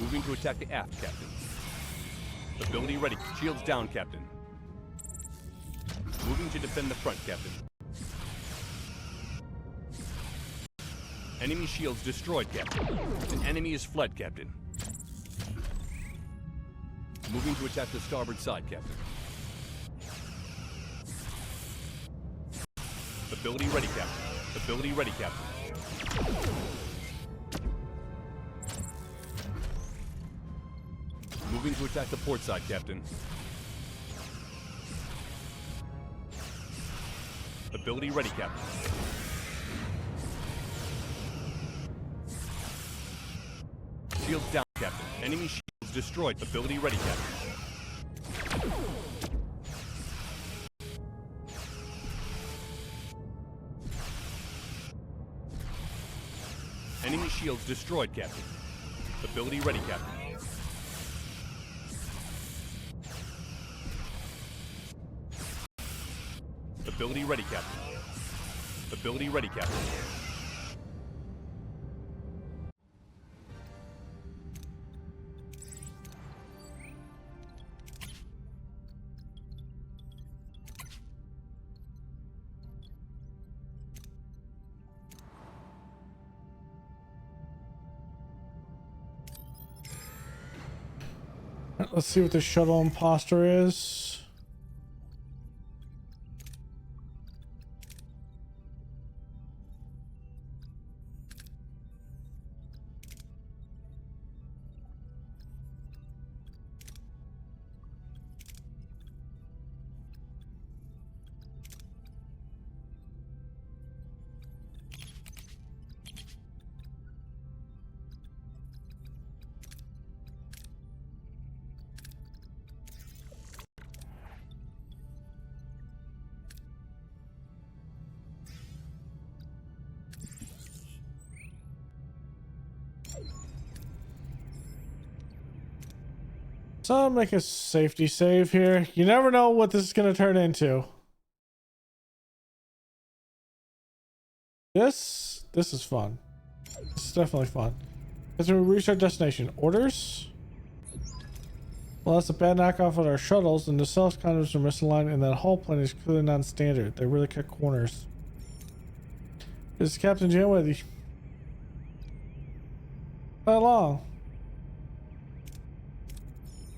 Moving to attack the aft, Captain. Ability ready. Shields down, Captain. Moving to defend the front, Captain. Enemy shields destroyed, Captain. An enemy is fled, Captain. Moving to attack the starboard side, Captain. Ability ready, Captain. Ability ready, Captain. Moving to attack the port side, Captain. Ability ready, Captain. Shields down, Captain. Enemy shields destroyed. Ability ready, Captain. Enemy shields destroyed, Captain. Ability ready, Captain. Ability ready, Captain. Ability ready, Captain. let's see what the shuttle imposter is. So I'll make a safety save here. You never know what this is going to turn into. This is fun. This is definitely fun. As we reach our destination, orders. Well, that's a bad knockoff of our shuttles, and the self condoms are misaligned, and that hull plane is clearly non-standard. They really cut corners. This is Captain Janeway. How long?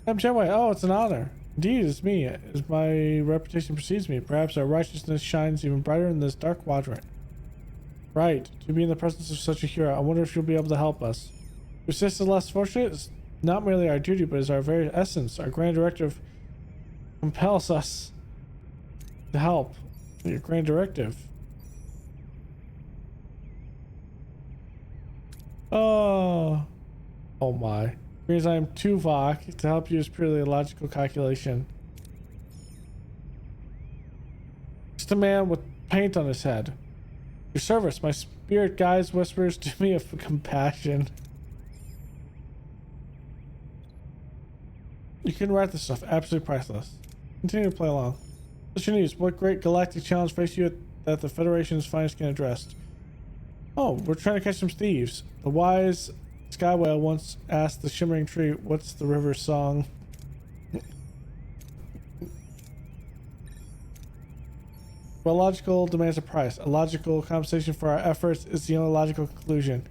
Captain Janeway. Oh, it's an honor. Indeed, it's me. As my reputation precedes me, perhaps our righteousness shines even brighter in this dark quadrant. Right. To be in the presence of such a hero, I wonder if you'll be able to help us. To assist the less fortunate is not merely our duty, but is our very essence. Our Grand Directive compels us to help. Your Grand Directive. Oh my. Means I am Tuvok. To help you is purely a logical calculation. Just a man with paint on his head. Your service, my spirit guides whispers to me of compassion. You can write this stuff. Absolutely priceless. Continue to play along. What's your news? What great galactic challenge face you that the Federation's finest can address? Oh, we're trying to catch some thieves. The wise Sky Whale once asked the shimmering tree, what's the river's song? Well, logical demands a price. A logical compensation for our efforts is the only logical conclusion.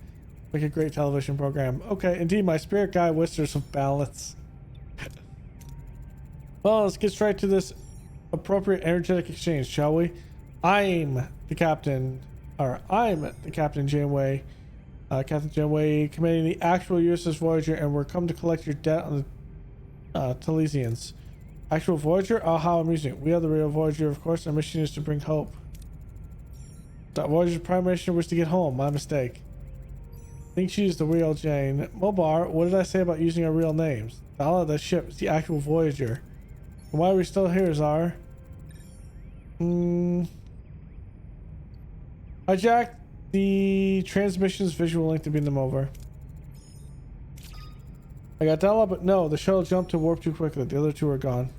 Make a great television program. Okay, indeed, my spirit guide whispers of balance. Well, let's get straight to this appropriate energetic exchange, shall we? I'm the Captain Janeway. Captain Janeway, commanding the actual USS Voyager, and we're come to collect your debt on the Talesians. Actual Voyager? Oh, how amusing. We are the real Voyager, of course. Our mission is to bring hope. That Voyager's prime mission was to get home. My mistake. I think she's the real Jane. Mobar, what did I say about using our real names? The hull of the ship is the actual Voyager. And why are we still here, Czar? Hijack the transmission's visual link to beam them over. I got Della, but no, the shuttle jumped to warp too quickly. The other two are gone.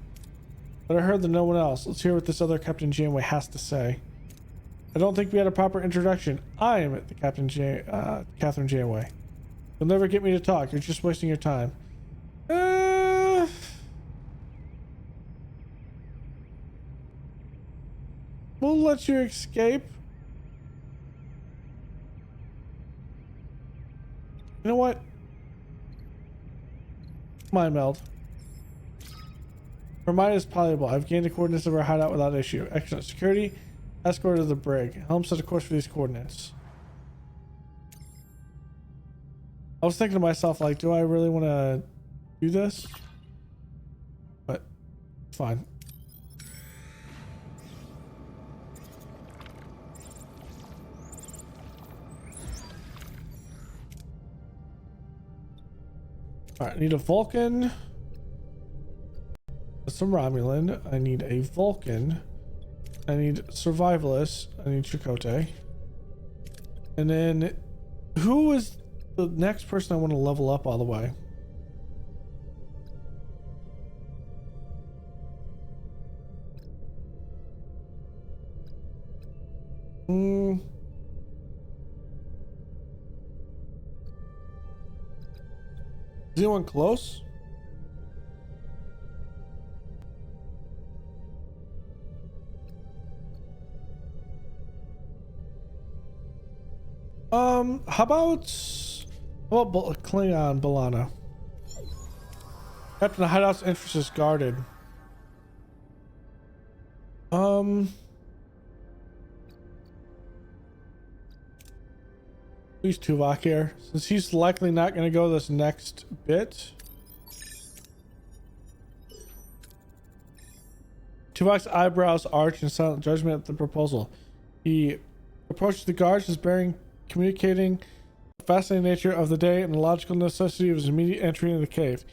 But I heard that no one else. Let's hear what this other Captain Janeway has to say. I don't think we had a proper introduction. I am the Catherine Janeway. You'll never get me to talk. You're just wasting your time. We'll let you escape. You know what? Mind meld. Her mind is pliable. I've gained the coordinates of our hideout without issue. Excellent. Security, escort to the brig. Helm set a course for these coordinates. I was thinking to myself, like, do I really want to do this? But, fine. Alright, I need a Vulcan. Some Romulan. I need a Vulcan. I need Survivalist. I need Chakotay. And then, who is the next person I want to level up all the way? Is anyone close? How about Klingon Balana? Captain, the hideout's entrance is guarded. Please Tuvok here. Since he's likely not going to go this next bit. Tuvok's eyebrows arch in silent judgment at the proposal. He approaches the guards as bearing communicating the fascinating nature of the day and the logical necessity of his immediate entry into the cave.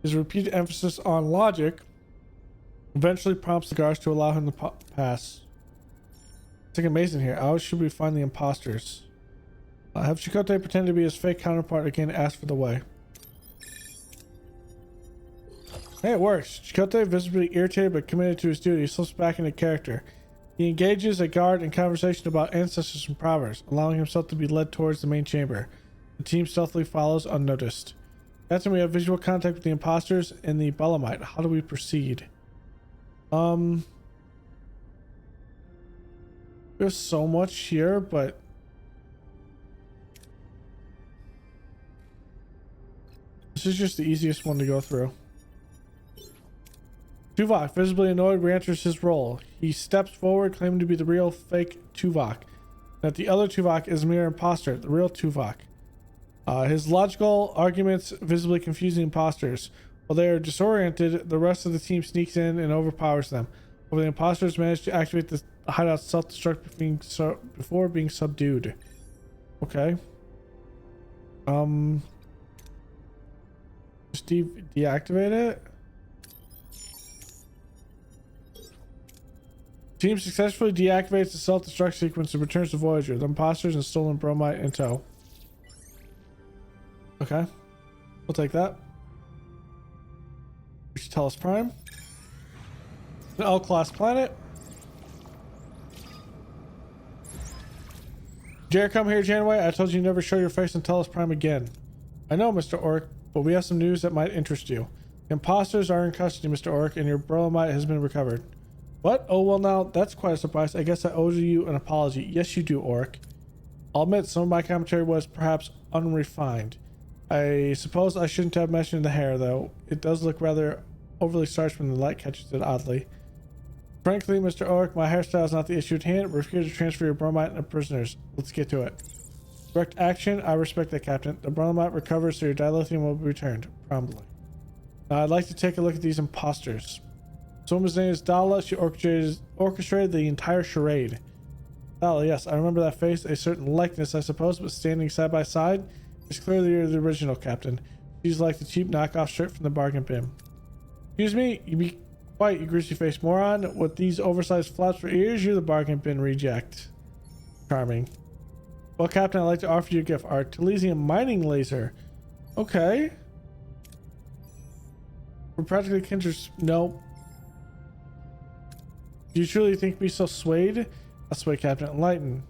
His repeated emphasis on logic eventually prompts the guards to allow him to pass. It's like amazing here. How should we find the imposters? Have Chakotay pretend to be his fake counterpart again, ask for the way. Hey, it works. Chakotay, visibly irritated but committed to his duty, slips back into character. He engages a guard in conversation about ancestors and proverbs, allowing himself to be led towards the main chamber. The team stealthily follows unnoticed. That's when we have visual contact with the imposters and the Belamite. How do we proceed? There's so much here, but this is just the easiest one to go through. Tuvok, visibly annoyed, re-enters his role. He steps forward, claiming to be the real fake Tuvok. That the other Tuvok is a mere imposter, the real Tuvok. His logical arguments visibly confuse the imposters. While they are disoriented, the rest of the team sneaks in and overpowers them. While the imposters manage to activate the hideout self-destruct before being subdued. Okay. Just deactivate it. Team successfully deactivates the self-destruct sequence and returns to Voyager. The imposters and stolen bromite in tow. Okay. We'll take that. We should Tellus Prime. An L-class planet. Dare come here, Janeway. I told you never show your face in Tellus Prime again. I know, Mr. Orc, but we have some news that might interest you. The imposters are in custody, Mr. Orc, and your bromite has been recovered. What? Oh, well, now, that's quite a surprise. I guess I owe you an apology. Yes, you do, Orc. I'll admit some of my commentary was perhaps unrefined. I suppose I shouldn't have mentioned the hair, though. It does look rather overly starched when the light catches it oddly. Frankly, Mr. Orc, my hairstyle is not the issue at hand. We're here to transfer your bromite and prisoners. Let's get to it. Direct action. I respect that, Captain. The bromite recovers, so your dilithium will be returned promptly. Now, I'd like to take a look at these imposters. This woman's name is Dala. She orchestrated the entire charade. Dala, yes, I remember that face. A certain likeness, I suppose, but standing side by side, it's clearly you're the original, Captain. She's like the cheap knockoff shirt from the bargain bin. Excuse me, you be quiet, you greasy-faced moron. With these oversized flaps for ears, you're the bargain bin reject. Charming. Well, Captain, I'd like to offer you a gift. Our Telesium mining laser. Okay. We're practically kindred. No. Do you truly think me so swayed? That's why, Captain. Enlighten.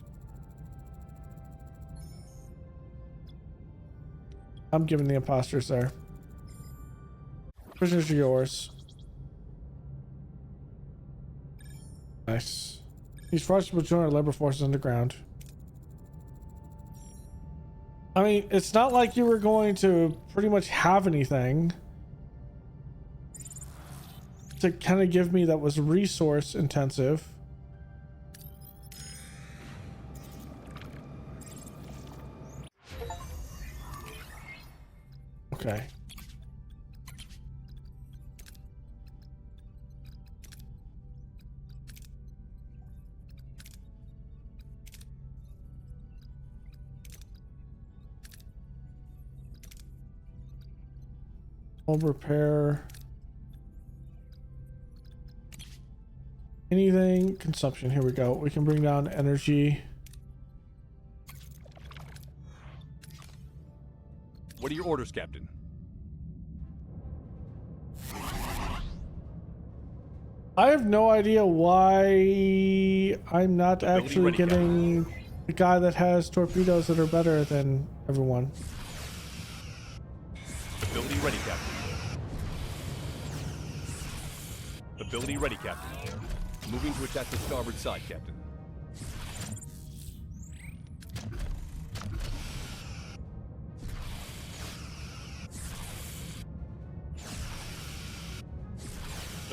I'm giving the imposters there. Prisoners are yours. Nice. These fraudsters will join our labor forces underground. I mean, it's not like you were going to pretty much have anything to kind of give me that was resource intensive. Okay. Home repair. Anything consumption. Here we go. We can bring down energy. What are your orders, Captain? I have no idea why I'm not actually getting the guy that has torpedoes that are better than everyone. Ability ready, Captain. Ability ready, Captain. Moving to attack the starboard side, Captain.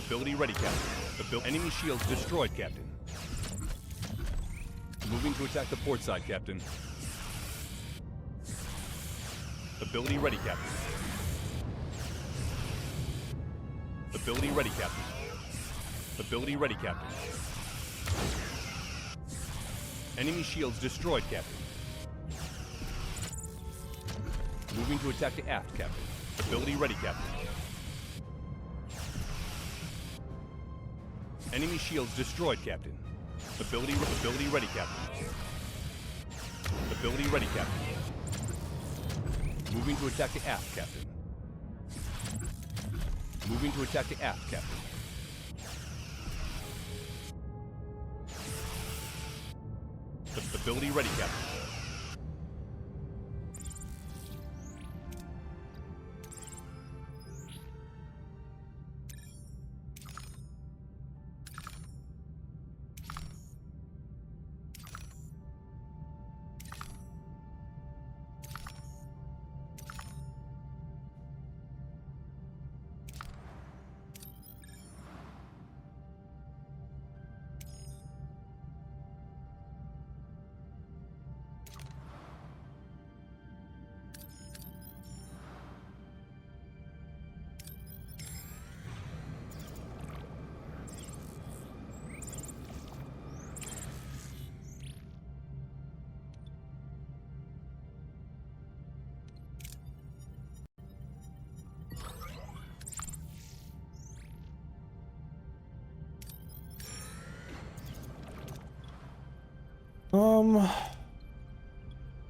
Ability ready, Captain. Enemy shields destroyed, Captain. Moving to attack the port side, Captain. Ability ready, Captain. Ability ready, Captain. Ability ready, Captain. Enemy shields destroyed, Captain. Moving to attack the aft, Captain. Ability ready, Captain. Enemy shields destroyed, Captain. Ability ready, Captain. Ability ready, Captain. Moving to attack the aft, Captain. Moving to attack the aft, Captain. Ability ready, Captain.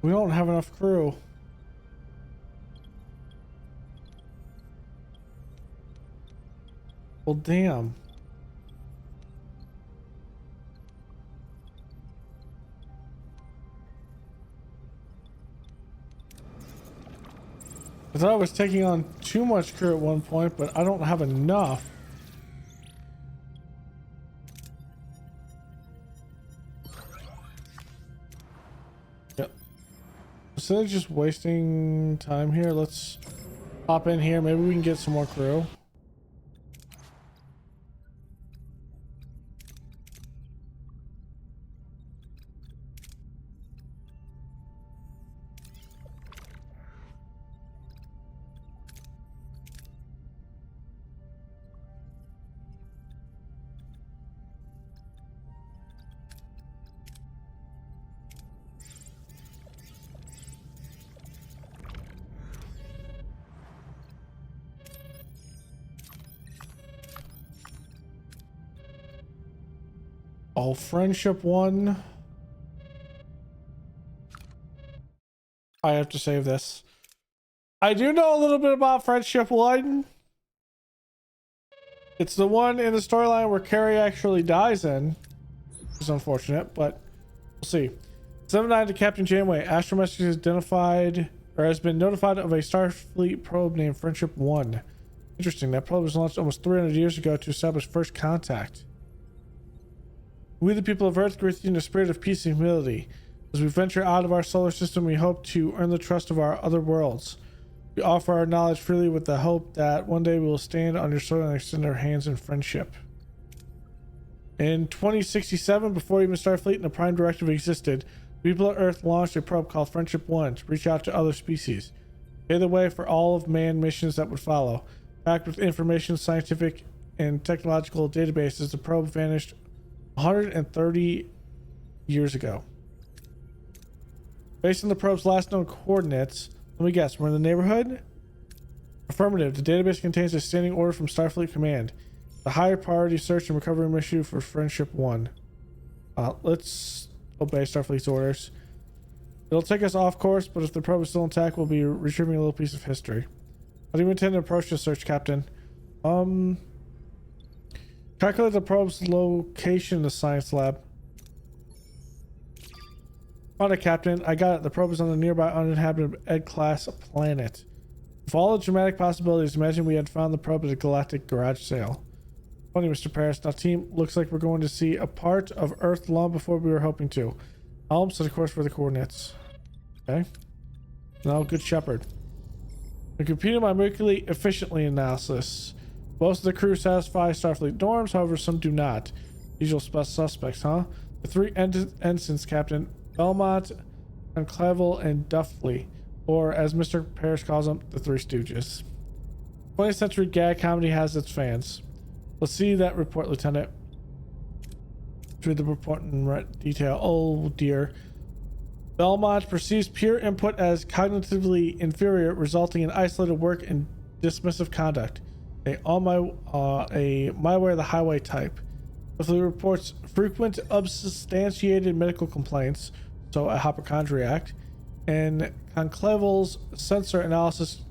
We don't have enough crew. Well, damn. I thought I was taking on too much crew at one point, but I don't have enough. Yep. Instead of just wasting time here, let's hop in here. Maybe we can get some more crew. Oh, Friendship 1. I have to save this. I do know a little bit about Friendship 1. It's the one in the storyline where Carrie actually dies in. It's unfortunate, but we'll see. 7-9 to Captain Janeway. Astro Message is identified, or has been notified of a Starfleet probe named Friendship 1. Interesting. That probe was launched almost 300 years ago to establish first contact. We, the people of Earth, greet you in a spirit of peace and humility. As we venture out of our solar system, we hope to earn the trust of our other worlds. We offer our knowledge freely with the hope that one day we will stand on your soil and extend our hands in friendship. In 2067, before even Starfleet and the Prime Directive existed, people of Earth launched a probe called Friendship 1 to reach out to other species. Pave the way for all of man missions that would follow. Packed with information, scientific, and technological databases, the probe vanished 130 years ago. Based on the probe's last known coordinates, let me guess, we're in the neighborhood? Affirmative. The database contains a standing order from Starfleet Command. The higher priority search and recovery mission for Friendship 1. Let's obey Starfleet's orders. It'll take us off course, but if the probe is still intact, we'll be retrieving a little piece of history. How do you intend to approach this search, Captain? Calculate the probe's location in the science lab. Found it, Captain. I got it. The probe is on the nearby uninhabited Ed-class planet. With all the dramatic possibilities, imagine we had found the probe at a galactic garage sale. Funny, Mr. Paris. Now, team, looks like we're going to see a part of Earth long before we were hoping to. I'll set a course for the coordinates. Okay. Now, Good Shepherd. The computer my mercury efficiently analysis. Most of the crew satisfy Starfleet norms, however, some do not. Usual suspects, huh? The three ensigns, Captain Belmont, Clavel, and Duffley, or as Mr. Parrish calls them, the Three Stooges. 20th century gag comedy has its fans. Let's see that report, Lieutenant. Read the report in detail. Oh dear. Belmont perceives pure input as cognitively inferior, resulting in isolated work and dismissive conduct. A my way or the highway type. Duffley reports frequent unsubstantiated medical complaints, so a hypochondriac, and Conclavel's sensor analysis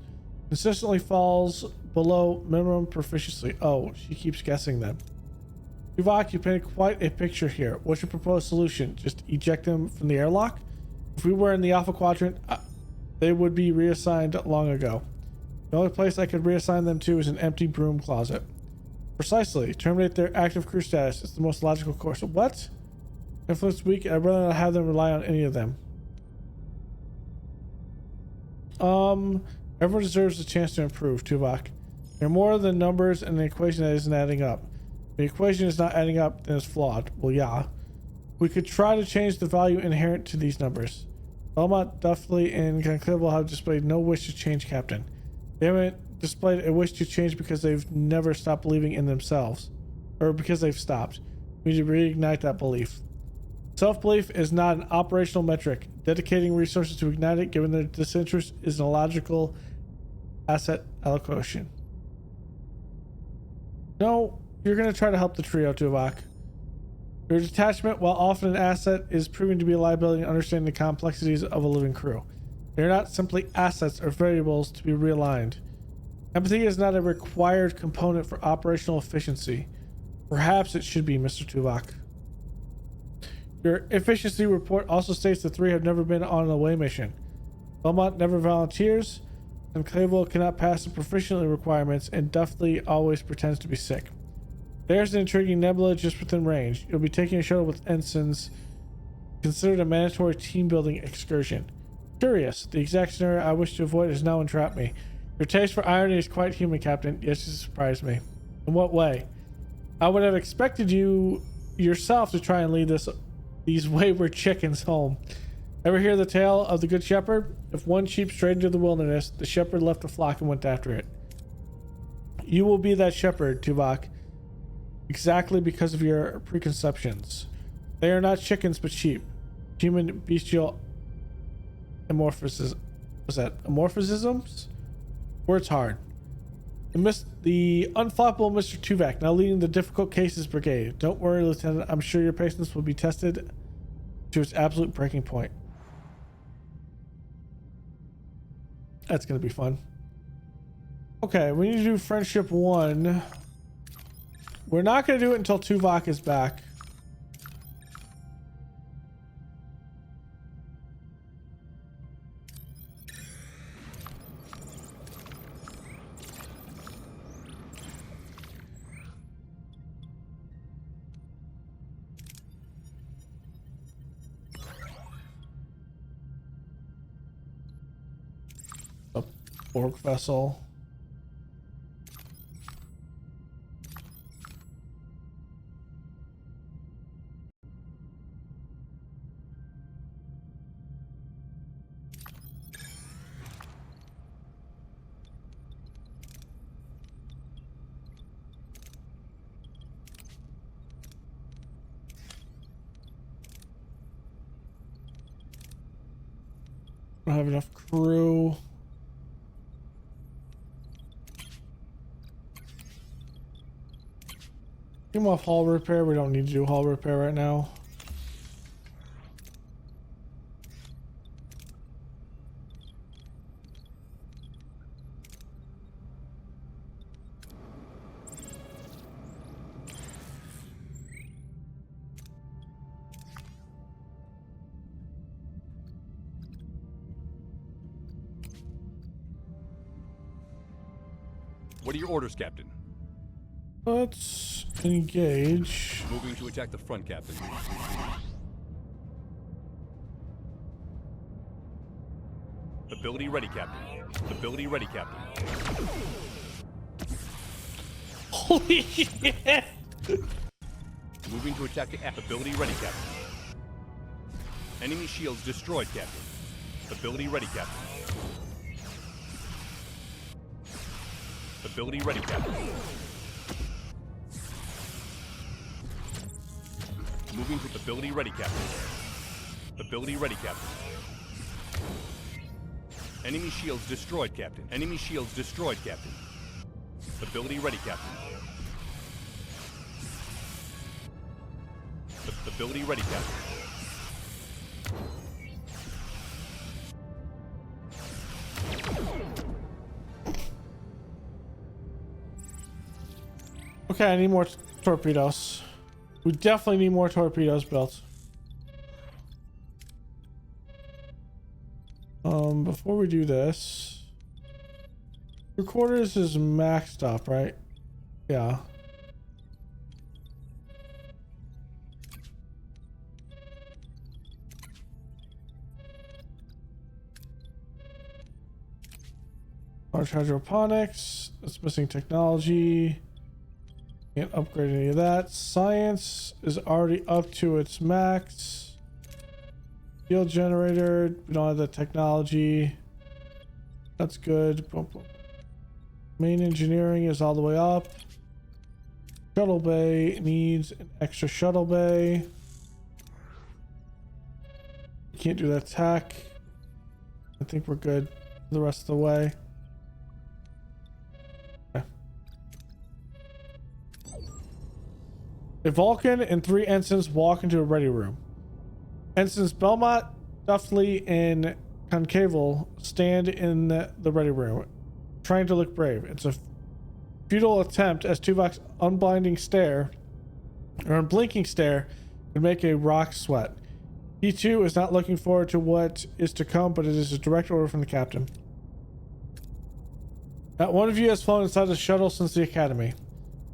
consistently falls below minimum proficiency. Oh, she keeps guessing them. Tuvok, you painted quite a picture here. What's your proposed solution? Just eject them from the airlock? If we were in the Alpha Quadrant, they would be reassigned long ago. The only place I could reassign them to is an empty broom closet. Precisely. Terminate their active crew status. It's the most logical course. What? Influence weak. I'd rather not have them rely on any of them. Everyone deserves a chance to improve, Tuvok. There are more than numbers in the equation that isn't adding up. If the equation is not adding up, then it's flawed. Well, yeah. We could try to change the value inherent to these numbers. Belmont, Duffley, and Conclavel have displayed no wish to change, Captain. They haven't displayed a wish to change because they've never stopped believing in themselves. Or because they've stopped. We need to reignite that belief. Self-belief is not an operational metric. Dedicating resources to ignite it, given their disinterest, is a logical asset allocation. No, you're going to try to help the trio, Tuvok. Your detachment, while often an asset, is proving to be a liability in understanding the complexities of a living crew. They are not simply assets or variables to be realigned. Empathy is not a required component for operational efficiency. Perhaps it should be, Mr. Tuvok. Your efficiency report also states the three have never been on an away mission. Belmont never volunteers, and Clavel cannot pass the proficiency requirements, and Duffley always pretends to be sick. There's an intriguing nebula just within range. You'll be taking a shuttle with ensigns, considered a mandatory team-building excursion. Curious, the exact scenario I wish to avoid has now entrapped me. Your taste for irony is quite human, Captain. Yes, you surprised me. In what way? I would have expected you yourself to try and lead these wayward chickens home. Ever hear the tale of the Good Shepherd? If one sheep strayed into the wilderness, the shepherd left the flock and went after it. You will be that shepherd, Tuvok, exactly because of your preconceptions. They are not chickens, but sheep. Human bestial amorphisms. Was that amorphisms? Words hard. The unflappable Mr. Tuvok, now leading the difficult cases brigade. Don't worry, Lieutenant. I'm sure your patience will be tested to its absolute breaking point. That's going to be fun. Okay, we need to do Friendship 1. We're not going to do it until Tuvok is back. A Borg vessel. I don't have enough crew. Get him off hull repair. We don't need to do hull repair right now. What are your orders, Captain? Let's engage. Moving to attack the front, Captain. Ability ready, Captain. Ability ready, Captain. Holy shit! Moving to attack the aft. Ability ready, Captain. Enemy shields destroyed, Captain. Ability ready, Captain. Ability ready, Captain. Moving to ability ready, Captain. Ability ready, Captain. Enemy shields destroyed, Captain. Enemy shields destroyed, Captain. Ability ready, Captain. Ability ready, Captain. Okay, I need more torpedoes. We definitely need more torpedoes built. Before we do this, your quarters is maxed up, right? Yeah. Large hydroponics. That's missing technology. Can't upgrade any of that. Science is already up to its max. Field generator, we don't have the technology. That's good. Boom, boom. Main engineering is all the way up. Shuttle bay needs an extra shuttle bay. Can't do that tech. I think we're good the rest of the way. Okay. A Vulcan and 3 ensigns walk into a ready room. Ensigns Belmont, Duffley, and Concaval stand in the ready room, trying to look brave. It's a futile attempt as Tuvok's unblinding stare, or unblinking stare, could make a rock sweat. He too is not looking forward to what is to come, but it is a direct order from the captain. Not one of you has flown inside the shuttle since the academy.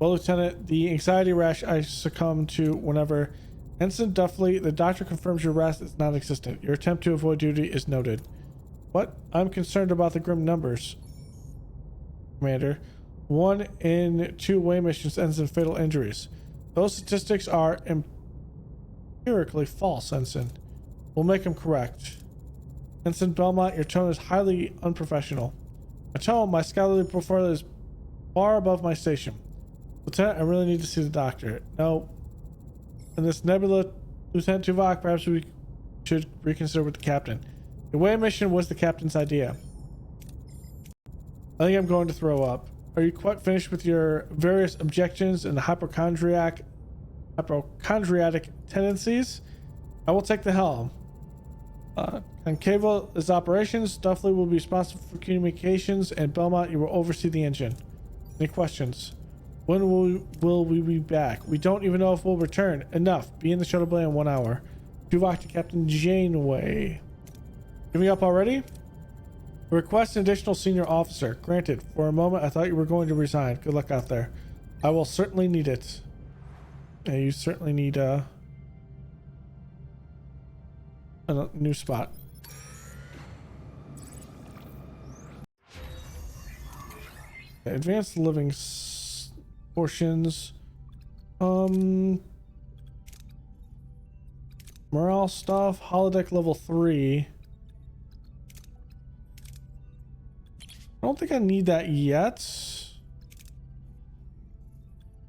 Well, Lieutenant, the anxiety rash I succumb to whenever Ensign Duffley, the doctor confirms your rest is non-existent. Your attempt to avoid duty is noted. What? I'm concerned about the grim numbers, Commander. 1 in 2 away missions ends in fatal injuries. Those statistics are empirically false, Ensign. We'll make them correct. Ensign Belmont, your tone is highly unprofessional. I tell him my scholarly profile is far above my station. Lieutenant, I really need to see the doctor. No. In this nebula, Lieutenant Tuvok, perhaps we should reconsider with the captain. The away mission was the captain's idea. I think I'm going to throw up. Are you quite finished with your various objections and hypochondriac tendencies? I will take the helm. Concaval is operations. Duffley will be responsible for communications, and Belmont, you will oversee the engine. Any questions? When will we be back? We don't even know if we'll return. Enough. Be in the shuttle bay in 1 hour. Tuvok to Captain Janeway. Giving up already? Request an additional senior officer. Granted. For a moment, I thought you were going to resign. Good luck out there. I will certainly need it. Yeah, you certainly need a new spot. Okay, advanced living portions. Morale stuff. Holodeck level 3. I don't think I need that yet.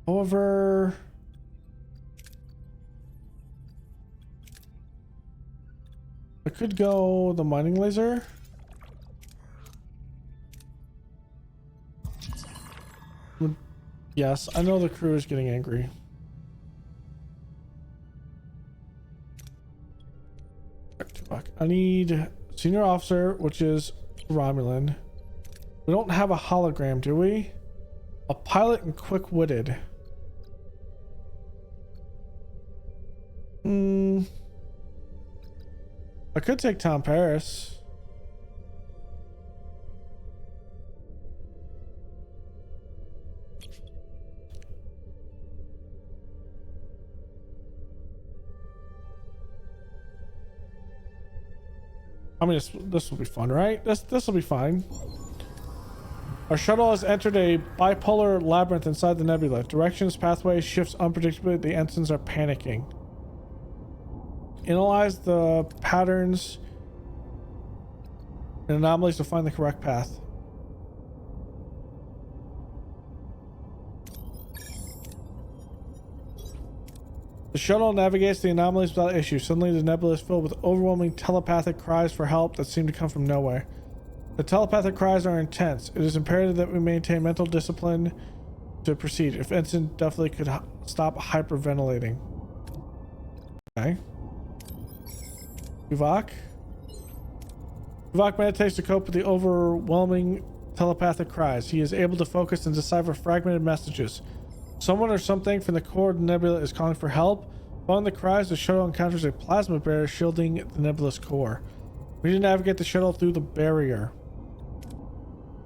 However, I could go the mining laser. Yes, I know the crew is getting angry. I need senior officer, which is Romulan. We don't have a hologram, do we? A pilot and quick-witted. I could take Tom Paris. I mean, this will be fun, right? This will be fine. Our shuttle has entered a bipolar labyrinth inside the nebula. Directions, pathway shifts unpredictably. The ensigns are panicking. Analyze the patterns and anomalies to find the correct path. The shuttle navigates the anomalies without issue. Suddenly, the nebula is filled with overwhelming telepathic cries for help that seem to come from nowhere. The telepathic cries are intense. It is imperative that we maintain mental discipline to proceed. If Ensign definitely could stop hyperventilating. Okay. Tuvok. Tuvok meditates to cope with the overwhelming telepathic cries. He is able to focus and decipher fragmented messages. Someone or something from the core of the nebula is calling for help. Following the cries, the shuttle encounters a plasma barrier shielding the nebula's core. We need to navigate the shuttle through the barrier.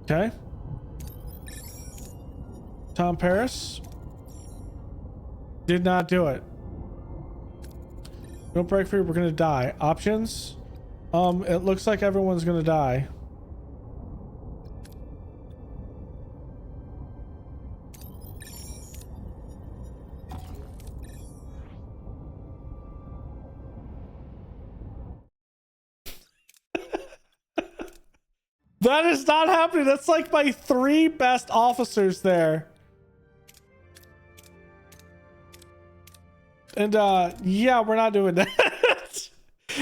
Okay. Tom Paris. Did not do it. Don't break free, we're gonna die. Options? It looks like everyone's gonna die. That is not happening. That's like my 3 best officers there. And yeah, we're not doing that.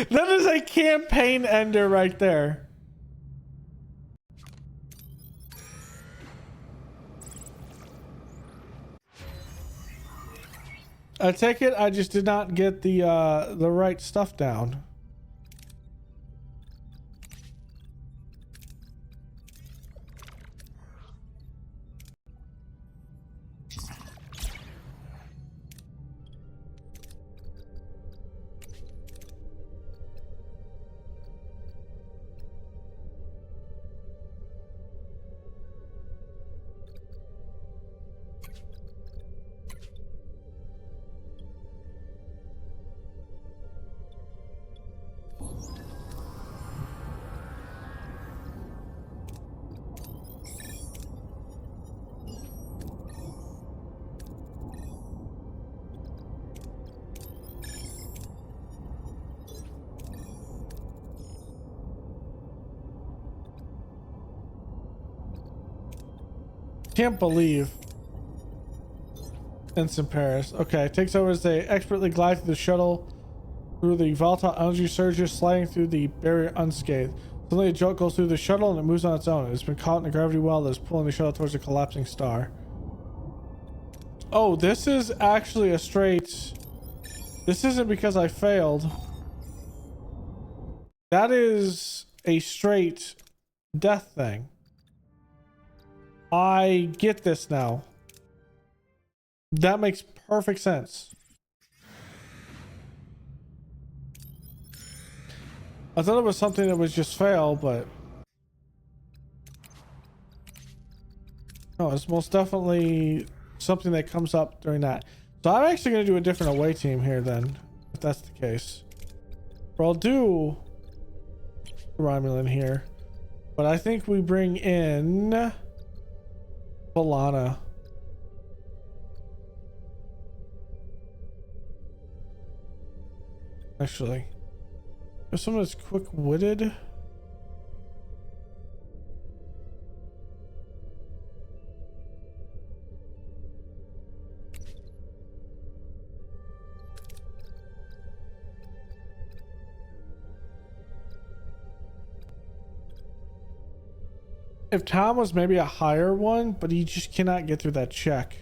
That is a campaign ender right there. I take it I just did not get the right stuff down. Can't believe Ensign Paris. Okay, takes over as they expertly glide through the shuttle through the volatile energy surges, sliding through the barrier unscathed. Suddenly a jolt goes through the shuttle and it moves on its own. It has been caught in a gravity well that is pulling the shuttle towards a collapsing star. Oh, this is actually a straight... This isn't because I failed. That is a straight death thing. I get this now. That makes perfect sense. I thought it was something that was just fail, but no, it's most definitely something that comes up during that. So I'm actually going to do a different away team here then, if that's the case. Or I'll do Romulan here, but I think we bring in Balana. Actually, if someone is quick-witted, if Tom was maybe a higher one, but he just cannot get through that check.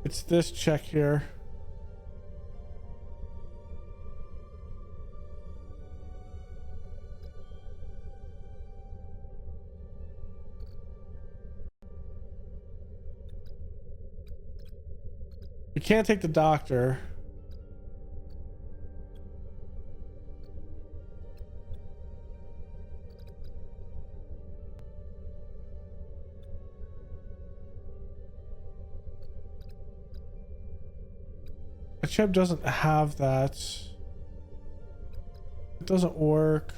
It's this check here. We can't take the doctor. The chip doesn't have that. It doesn't work.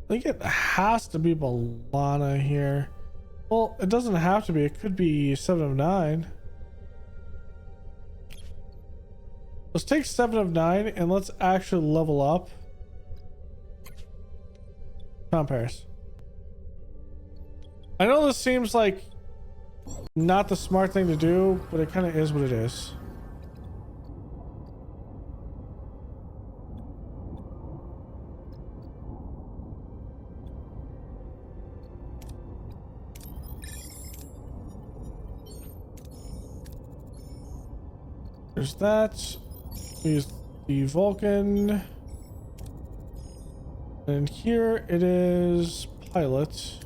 I think it has to be Balana here. Well, it doesn't have to be. It could be 7 of 9. Let's take 7 of 9 and let's actually level up. Tom Paris. I know this seems like not the smart thing to do, but it kind of is what it is. There's that. Use the Vulcan. And here it is pilot.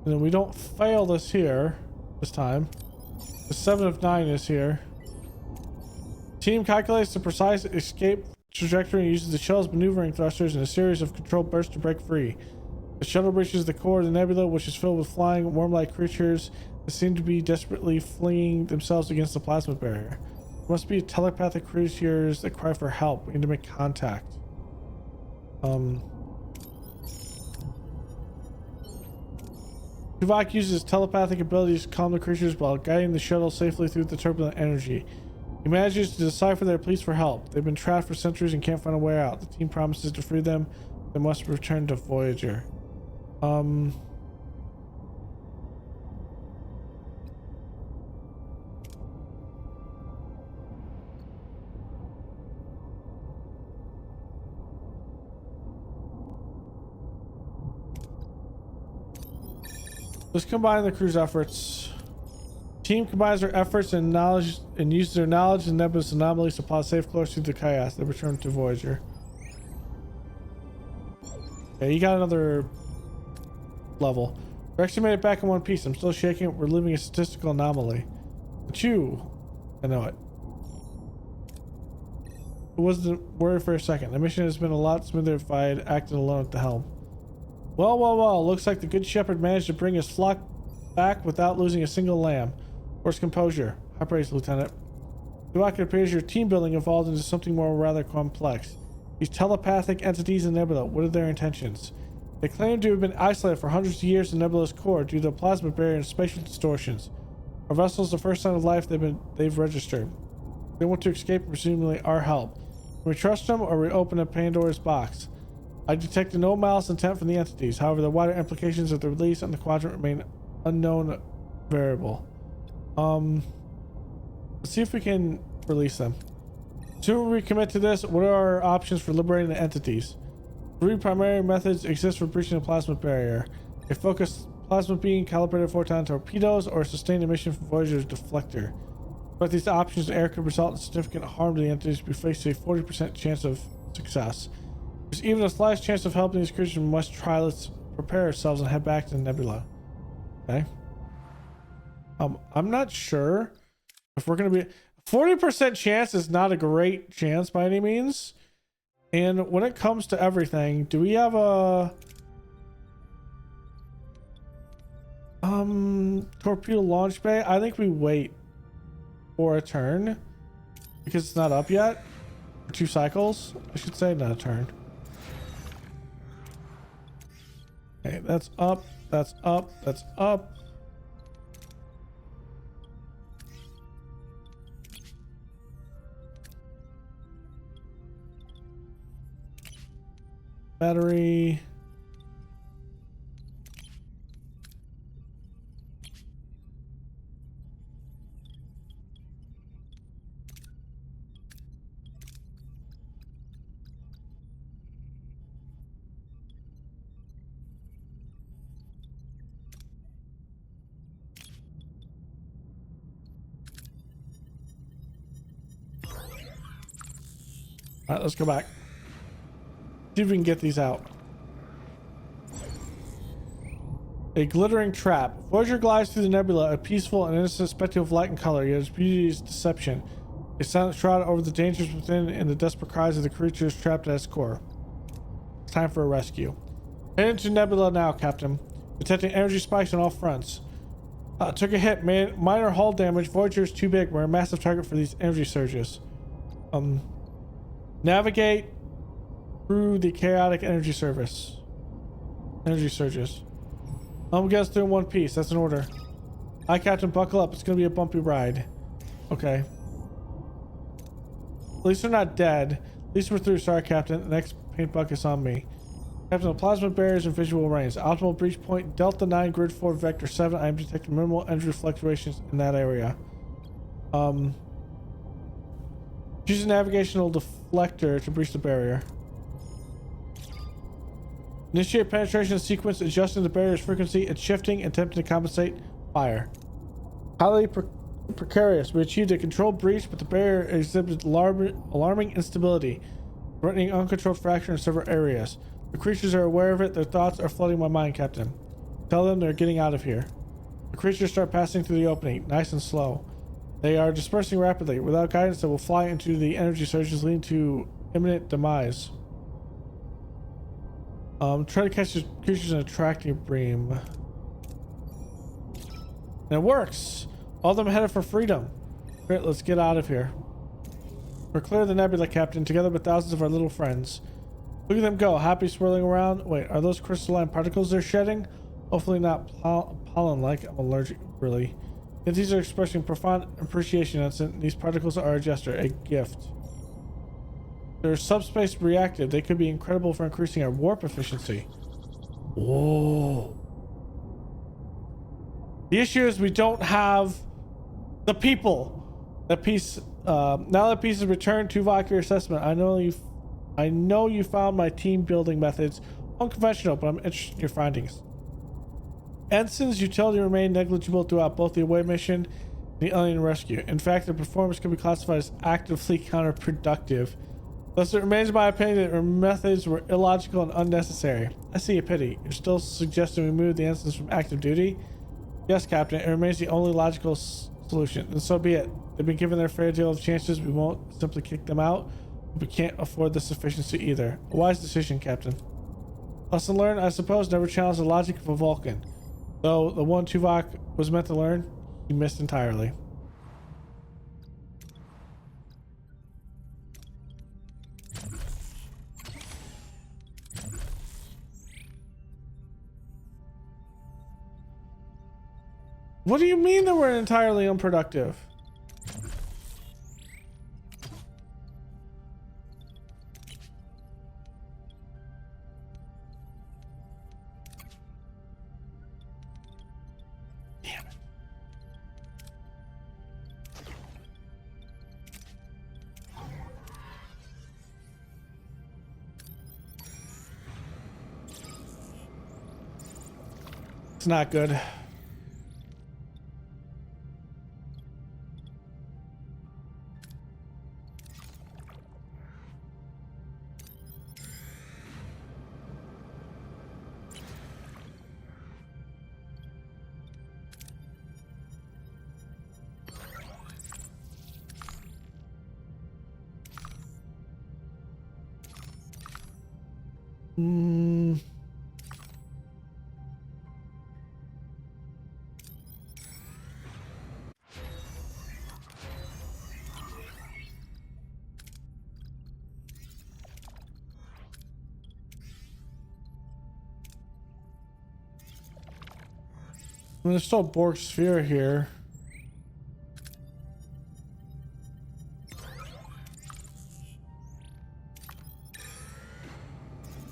And then we don't fail this here this time. The 7 of 9 is here. Team calculates the precise escape trajectory and uses the shuttle's maneuvering thrusters in a series of controlled bursts to break free. The shuttle reaches the core of the nebula, which is filled with flying, worm-like creatures that seem to be desperately flinging themselves against the plasma barrier. There must be telepathic creatures that cry for help. We need to make contact. Tuvok uses telepathic abilities to calm the creatures while guiding the shuttle safely through the turbulent energy. He manages to decipher their pleas for help. They've been trapped for centuries and can't find a way out. The team promises to free them. They must return to Voyager. Let's combine the crew's efforts. Team combines their efforts and knowledge and uses their knowledge and nebulous anomalies to plot safe course through the chaos. They return to Voyager. Okay, you got another level. We actually made it back in one piece. I'm still shaking. We're living a statistical anomaly. But you, I know it. It wasn't worried for a second. The mission has been a lot smoother if I had acted alone at the helm. Well. Looks like the Good Shepherd managed to bring his flock back without losing a single lamb. Where's composure? High praise, Lieutenant. It appears your team building evolved into something more rather complex. These telepathic entities in Nebula, what are their intentions? They claim to have been isolated for hundreds of years in Nebula's core due to the plasma barrier and spatial distortions. Our vessel is the first sign of life they've registered. They want to escape, presumably our help. Can we trust them, or we open a Pandora's box? I detected no malice intent from the entities. However, the wider implications of the release on the quadrant remain unknown variable. Let's see if we can release them. Assuming we commit to this, what are our options for liberating the entities? 3 primary methods exist for breaching the plasma barrier: a focused plasma beam, calibrated photon torpedoes, or a sustained emission from Voyager's deflector. But these options, air could result in significant harm to the entities. We face a 40% chance of success. There's even a slight chance of helping these creatures. We must try. Let's prepare ourselves and head back to the nebula. Okay. I'm not sure if we're gonna be 40% chance is not a great chance by any means. And when it comes to everything, do we have a torpedo launch bay? I think we wait for a turn because it's not up yet. 2 cycles, I should say, not a turn. Okay, that's up, that's up, that's up. Battery. All right, let's go back. See if we can get these out. A glittering trap. Voyager glides through the nebula, a peaceful and innocent spectacle of light and color, yet its beauty is deception. A silent shroud over the dangers within and the desperate cries of the creatures trapped at its core. It's time for a rescue. Head into nebula now, Captain. Detecting energy spikes on all fronts. Took a hit. Minor hull damage. Voyager is too big. We're a massive target for these energy surges. Navigate through the chaotic energy surges. Get us through in one piece. That's an order. Hi, Captain. Buckle up. It's gonna be a bumpy ride. Okay. At least we're not dead. At least we're through. Sorry, Captain. The next paint bucket's on me. Captain, the plasma barriers and visual range. Optimal breach point, Delta 9, grid 4, vector 7. I am detecting minimal energy fluctuations in that area. Use a navigational deflector to breach the barrier. Initiate penetration sequence, adjusting the barrier's frequency and shifting, attempting to compensate fire. Highly precarious. We achieved a controlled breach, but the barrier exhibits alarming instability, threatening uncontrolled fracture in several areas. The creatures are aware of it. Their thoughts are flooding my mind, Captain. Tell them they're getting out of here. The creatures start passing through the opening, nice and slow. They are dispersing rapidly. Without guidance, they will fly into the energy surges, leading to imminent demise. Try to catch the creatures in a tracking beam. And it works! All of them headed for freedom. Great, let's get out of here. We're clear of the nebula, Captain, together with thousands of our little friends. Look at them go, happy swirling around. Wait, are those crystalline particles they're shedding? Hopefully not pollen-like. I'm allergic, really. If these are expressing profound appreciation, these particles are a gesture, a gift. They're subspace reactive. They could be incredible for increasing our warp efficiency. Whoa. The issue is we don't have the people. That piece, now that piece is returned to your assessment. I know you found my team building methods unconventional, but I'm interested in your findings. Ensign's utility remained negligible throughout both the away mission and the alien rescue. In fact, their performance can be classified as actively counterproductive. Thus, it remains my opinion that their methods were illogical and unnecessary. I see a pity. You're still suggesting we move the ensigns from active duty? Yes, Captain. It remains the only logical solution, and so be it. They've been given their fair deal of chances. We won't simply kick them out. We can't afford this efficiency either. A wise decision, Captain. Lesson learned, I suppose. Never challenge the logic of a Vulcan. Though the one Tuvok was meant to learn, he missed entirely. What do you mean that we're entirely unproductive? Damn it. It's not good. I mean, there's still a Borg sphere here.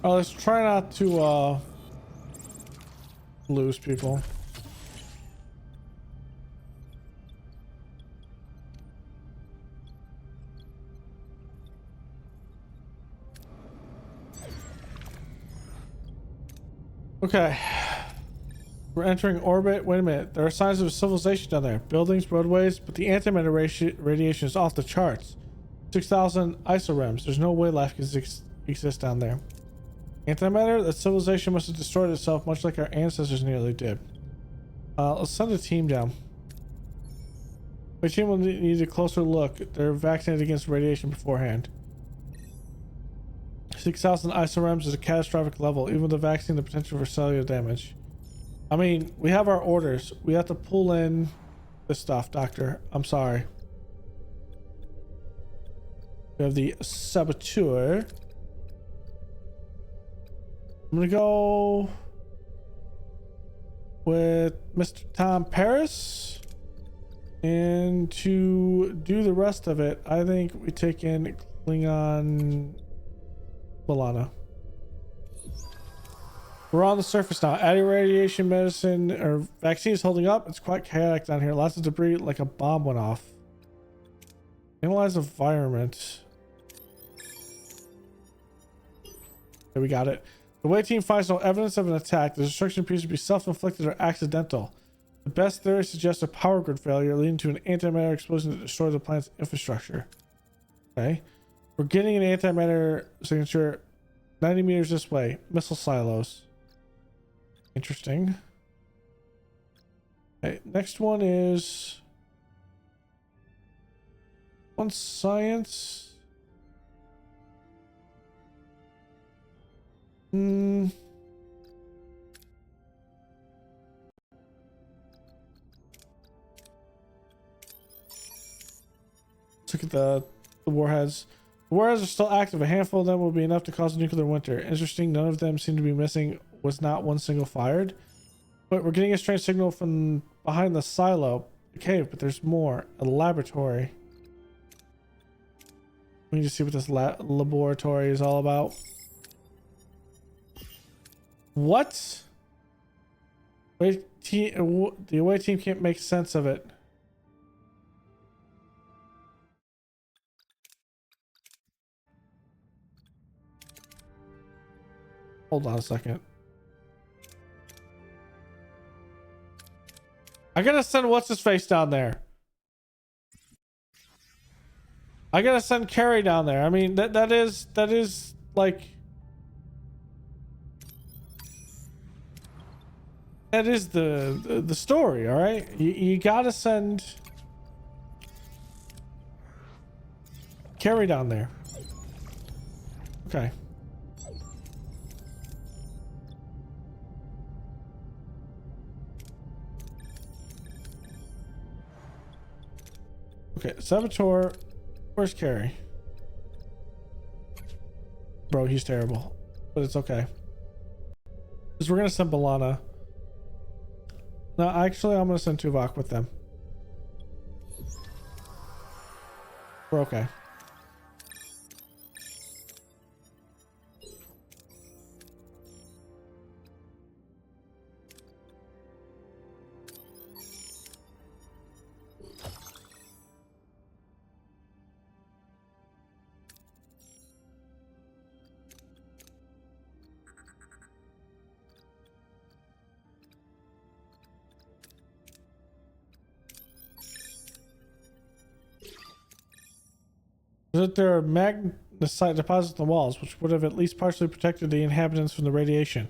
Oh, let's try not to lose people. Okay. We're entering orbit. Wait a minute. There are signs of civilization down there. Buildings, roadways, but the antimatter radiation is off the charts. 6,000 isorems. There's no way life can exist down there. Antimatter? That civilization must have destroyed itself much like our ancestors nearly did. Let's send a team down. My team will need a closer look. They're vaccinated against radiation beforehand. 6,000 isorems is a catastrophic level, even with the vaccine, the potential for cellular damage. I mean, we have our orders. We have to pull in this stuff, Doctor. I'm sorry. We have the Saboteur. I'm gonna go with Mr. Tom Paris. And to do the rest of it, I think we take in Klingon Milana. We're on the surface now. Anti-radiation medicine or vaccine is holding up. It's quite chaotic down here. Lots of debris, like a bomb went off. Analyze environment. There, we got it. The away team finds no evidence of an attack. The destruction appears to be self-inflicted or accidental. The best theory suggests a power grid failure leading to an antimatter explosion that destroys the planet's infrastructure. Okay. We're getting an antimatter signature 90 meters this way. Missile silos. Interesting. Okay, next one is on science. Let's look at the warheads. The warheads are still active. A handful of them will be enough to cause a nuclear winter. Interesting, none of them seem to be missing. Was not one single fired. But we're getting a strange signal from behind the silo. The cave, but there's more. A laboratory. We need to see what this laboratory is all about. What? The away team can't make sense of it. Hold on a second. I gotta send what's his face down there. I gotta send Carrie down there. I mean, that is like, that is the story. All right, you gotta send Carrie down there. Okay. Okay, Saboteur. Where's Carrie? Bro, he's terrible. But it's okay. Because we're going to send B'Elanna. No, actually, I'm going to send Tuvok with them. We're okay. That there are magnesite deposits on the walls, which would have at least partially protected the inhabitants from the radiation.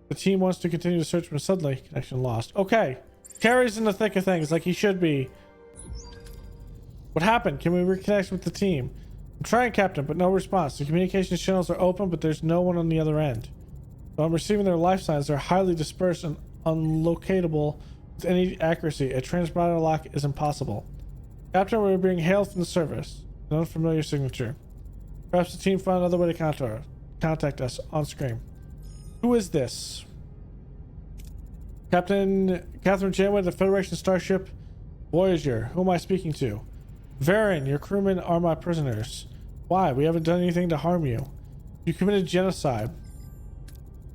The team wants to continue to search, but suddenly connection lost. Okay, Carrie's in the thick of things, like he should be. What happened? Can we reconnect with the team? I'm trying, Captain, but no response. The communications channels are open, but there's no one on the other end. Though I'm receiving their life signs, they're highly dispersed and unlocatable with any accuracy. A transponder lock is impossible. Captain, we're being hailed from the surface. An unfamiliar signature. Perhaps the team found another way to contact us on screen. Who is this? Captain Catherine Janeway, the Federation Starship Voyager. Who am I speaking to? Varen, your crewmen are my prisoners. Why? We haven't done anything to harm you. You committed genocide.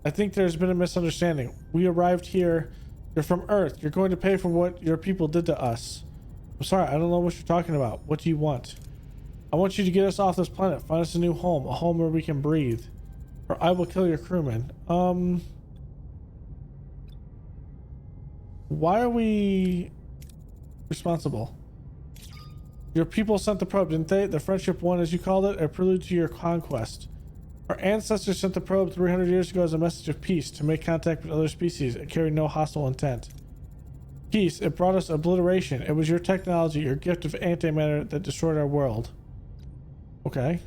I think there's been a misunderstanding. We arrived here. You're from Earth. You're going to pay for what your people did to us. I'm sorry, I don't know what you're talking about. What do you want? I want you to get us off this planet. Find us a new home. A home where we can breathe. Or I will kill your crewmen. Why are we responsible? Your people sent the probe, didn't they? The Friendship 1, as you called it, a prelude to your conquest. Our ancestors sent the probe 300 years ago as a message of peace, to make contact with other species. It carried no hostile intent. Peace, it brought us obliteration. It was your technology, your gift of antimatter that destroyed our world. Okay.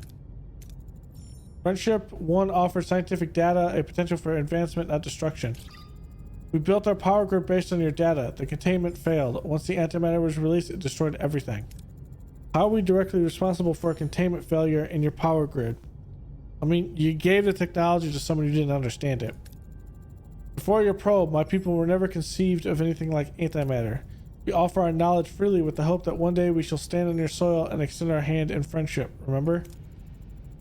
Friendship 1 offered scientific data, a potential for advancement, not destruction. We built our power grid based on your data. The containment failed. Once the antimatter was released, it destroyed everything. How are we directly responsible for a containment failure in your power grid? I mean, you gave the technology to someone who didn't understand it. Before your probe, my people were never conceived of anything like antimatter. We offer our knowledge freely with the hope that one day we shall stand on your soil and extend our hand in friendship, remember?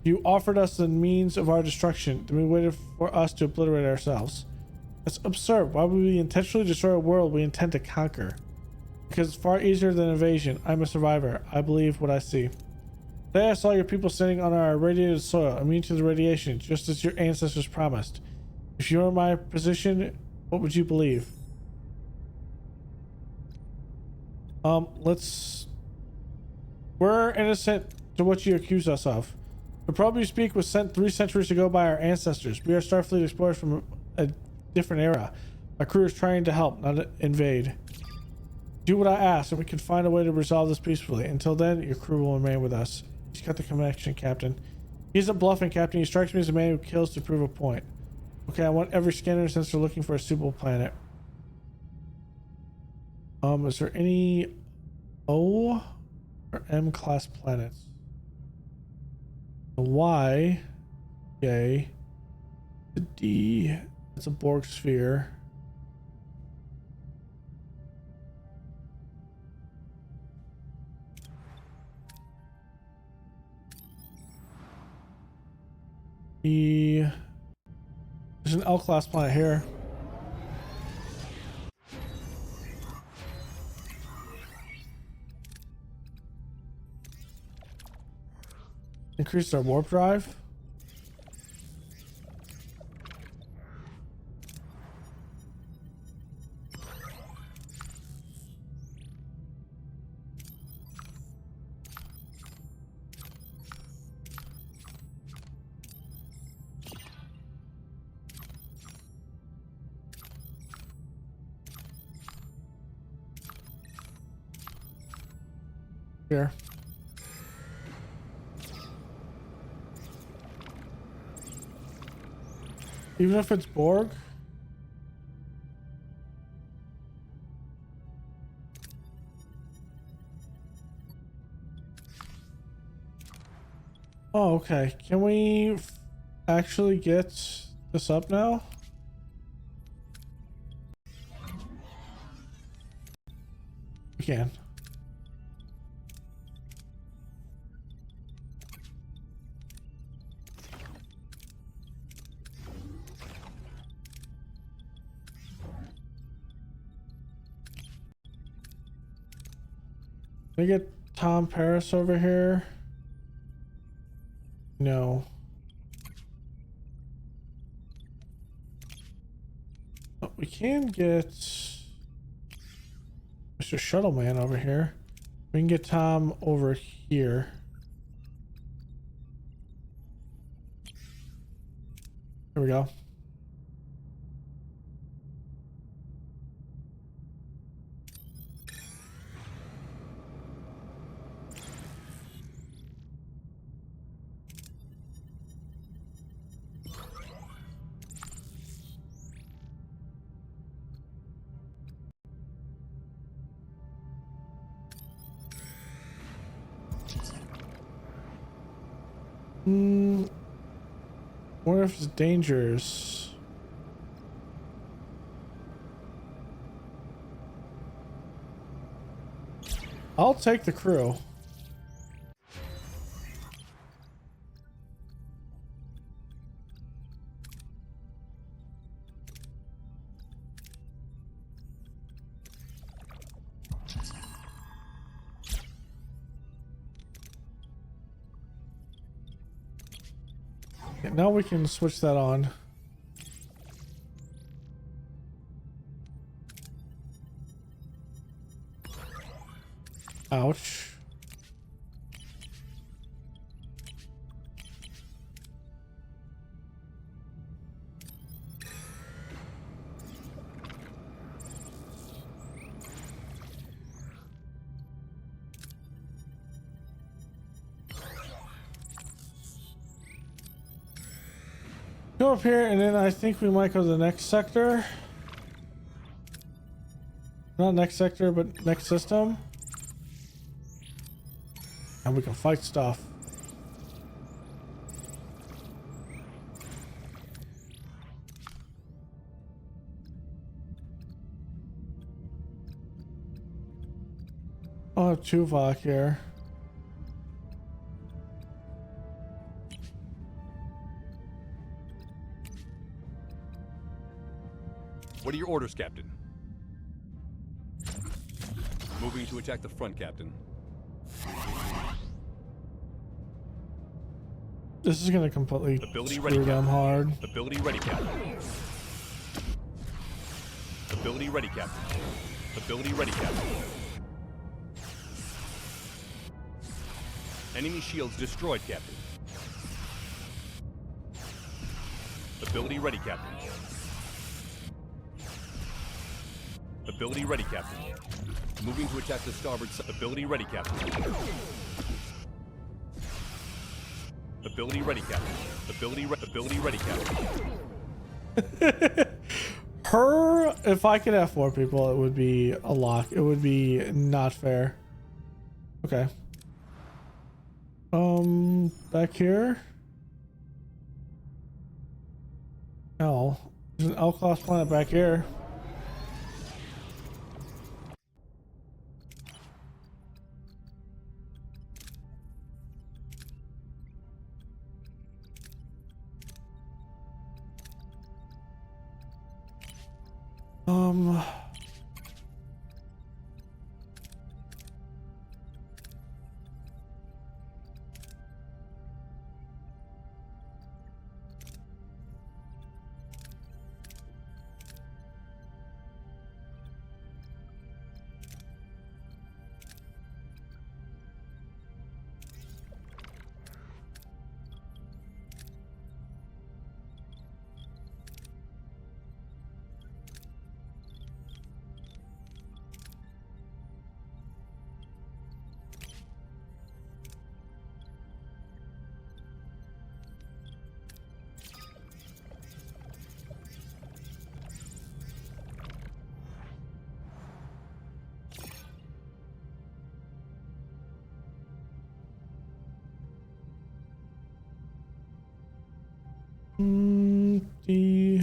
You offered us the means of our destruction, then we waited for us to obliterate ourselves. That's absurd. Why would we intentionally destroy a world we intend to conquer? Because it's far easier than invasion. I'm a survivor. I believe what I see. Today I saw your people standing on our irradiated soil, immune to the radiation, just as your ancestors promised. If you were in my position, what would you believe? We're innocent to what you accuse us of. The probe you speak was sent 3 centuries ago by our ancestors. We are Starfleet explorers from a different era. My crew is trying to help, not invade. Do what I ask, and we can find a way to resolve this peacefully. Until then, your crew will remain with us. He's got the connection, Captain. He isn't bluffing, Captain. He strikes me as a man who kills to prove a point. Okay, I want every scanner since they're looking for a suitable planet. Is there any O or M class planets? The Y, A, the D. That's a Borg sphere. There's an L class planet here. Increase our warp drive. Here. Even if it's Borg? Oh, okay. Can we actually get this up now? We can. Can we get Tom Paris over here? No. But we can get Mr. Shuttleman over here. We can get Tom over here. There we go. Wonder if it's dangerous. I'll take the crew. Now we can switch that on. Ouch. Go up here, and then I think we might go to the next sector. Not next sector, but next system. And we can fight stuff. Oh, Tuvok here. What are your orders, Captain? Moving to attack the front, Captain. This is gonna completely Ability screw ready, them Captain. hard. Ability ready, Captain. Ability ready, Captain. Ability ready, Captain. Enemy shields destroyed, Captain. Ability ready, Captain. Ability ready, Captain. Moving to attack the starboard side. Ability ready, Captain. Ability ready, Captain. Ability ready, Captain. Her, if I could have 4 people, it would be a lock. It would be not fair. Okay. Back here. L. There's an L-class planet back here. The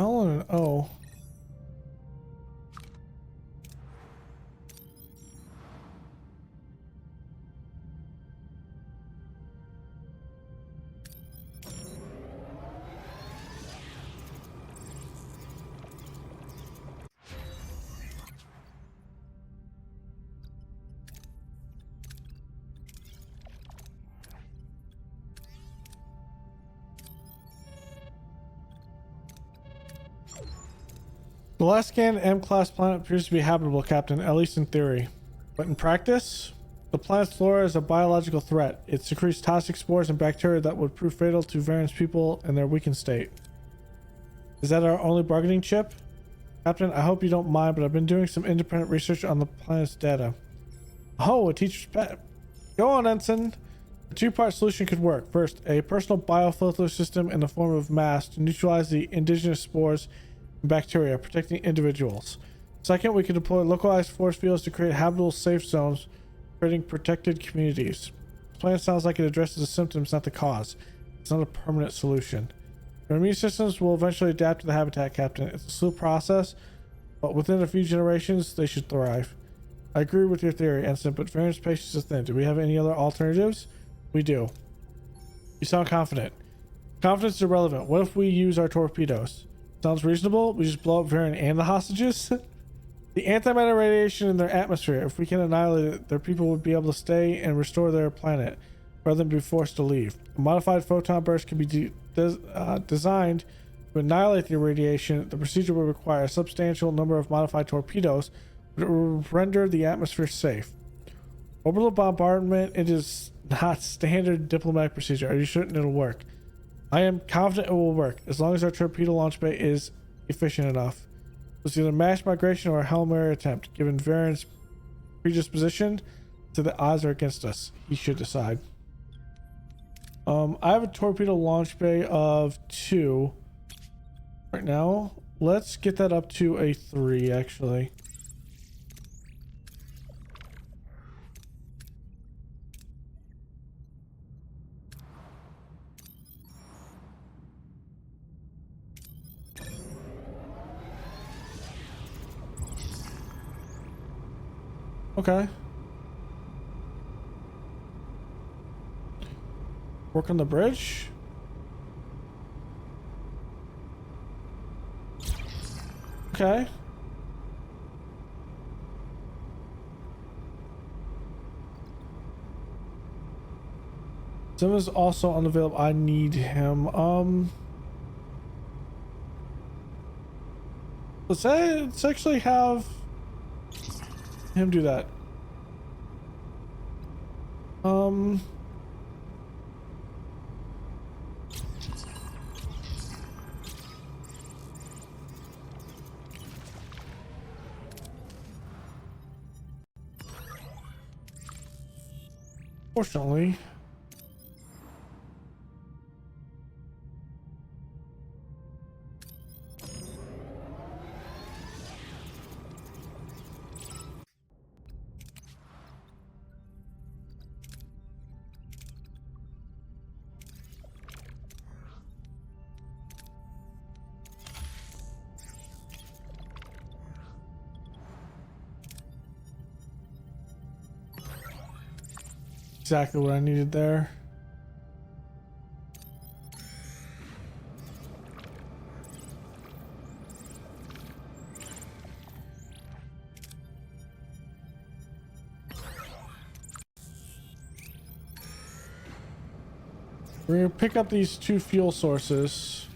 L and an O. The last scanned M-class planet appears to be habitable, Captain, at least in theory. But in practice, the planet's flora is a biological threat. It secretes toxic spores and bacteria that would prove fatal to Varian's people in their weakened state. Is that our only bargaining chip? Captain, I hope you don't mind, but I've been doing some independent research on the planet's data. Oh, a teacher's pet. Go on, Ensign. A 2-part solution could work. First, a personal biofilter system in the form of mass to neutralize the indigenous spores and bacteria, protecting individuals. Second, we could deploy localized force fields to create habitable safe zones, creating protected communities. This plan sounds like it addresses the symptoms, not the cause. It's not a permanent solution. Their immune systems will eventually adapt to the habitat, Captain. It's a slow process, but within a few generations, they should thrive. I agree with your theory, Ensign, but Varian's patience is thin. Do we have any other alternatives? We do. You sound confident. Confidence is irrelevant. What if we use our torpedoes? Sounds reasonable. We just blow up Varian and the hostages. The antimatter radiation in their atmosphere, if we can annihilate it, their people would be able to stay and restore their planet rather than be forced to leave. A modified photon burst can be designed to annihilate the radiation. The procedure will require a substantial number of modified torpedoes, but it will render the atmosphere safe. Orbital bombardment, it is not standard diplomatic procedure. Are you certain it'll work? I am confident it will work, as long as our torpedo launch bay is efficient enough. It's either mass migration or a Hail Mary attempt. Given Varian's predisposition, to the odds are against us. He should decide. I have a torpedo launch bay of 2 right now. Let's get that up to a 3, actually. Okay. Work on the bridge. Okay. Sim is also unavailable. I need him. Let's actually have him do that. Fortunately, exactly what I needed there. We're gonna pick up these 2 fuel sources.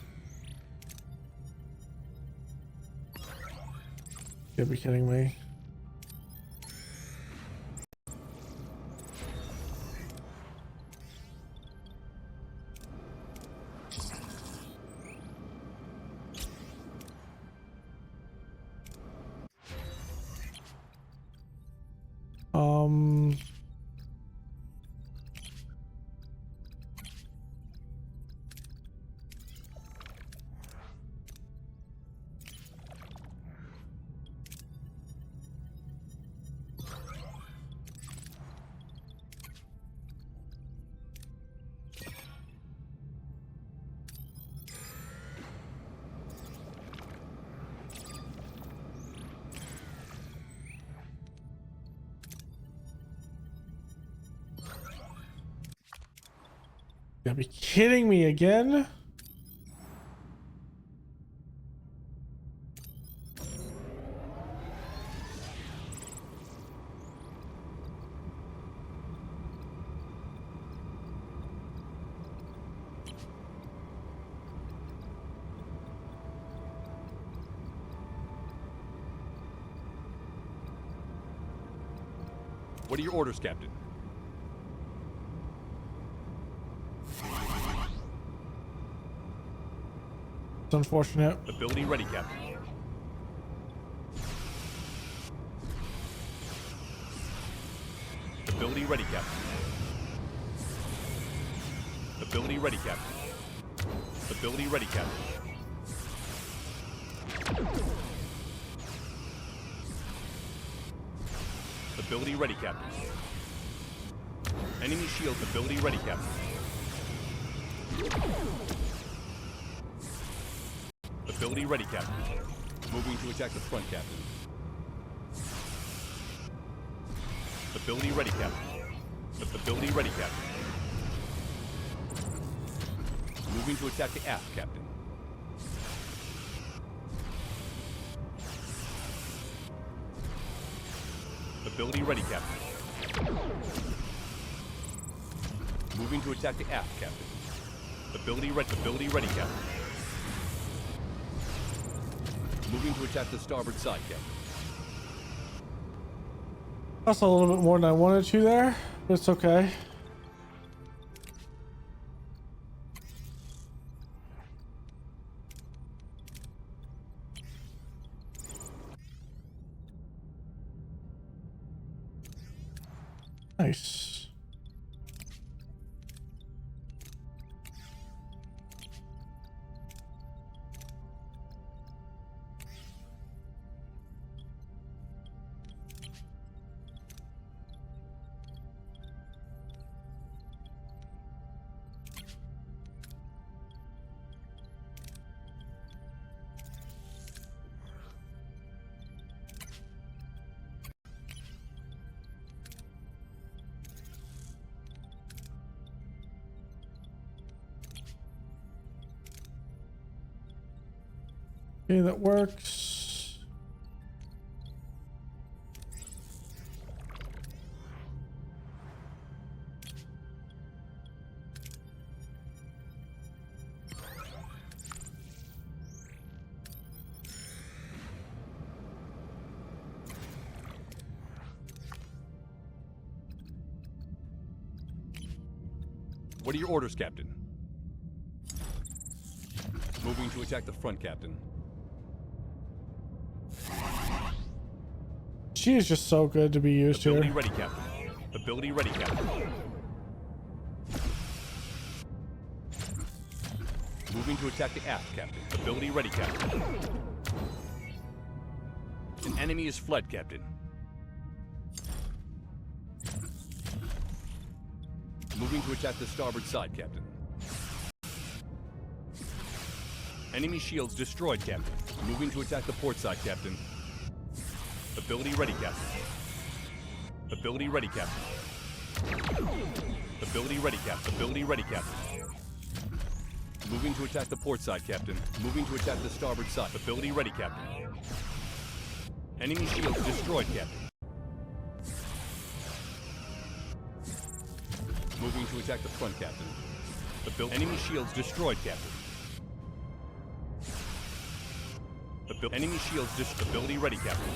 You gotta be kidding me. You gotta be kidding me again. What are your orders, Captain? It's unfortunate. Ability ready, Captain. Ability ready, Captain. Ability ready, Captain. Ability ready, Captain. Ability ready, Captain. Enemy shield ability ready, Captain. Ability ready, Captain. Moving to attack the front, Captain. Ability ready, Captain. Ability ready, Captain. Moving to attack the aft, Captain. Ability ready, Captain. Moving to attack the aft, Captain. Ability ready, Captain. Moving to attack the starboard side, Captain. That's a little bit more than I wanted to there, but it's okay. Nice. Okay, that works. What are your orders, Captain? Moving to attack the front, Captain. She is just so good to be used Ability here. ready, Captain. Ability ready, Captain. Moving to attack the aft, Captain. Ability ready, Captain. An enemy is fled, Captain. Moving to attack the starboard side, Captain. Enemy shields destroyed, Captain. Moving to attack the port side, Captain. Ability ready, Captain. Ability ready, Captain. Ability ready, Captain. Ability ready, Captain. Moving to attack the port side, Captain. Moving to attack the starboard side. Ability ready, Captain. Enemy shields destroyed, Captain. Moving to attack the front, Captain. Enemy shields destroyed, Captain. Enemy shields ability ready, Captain.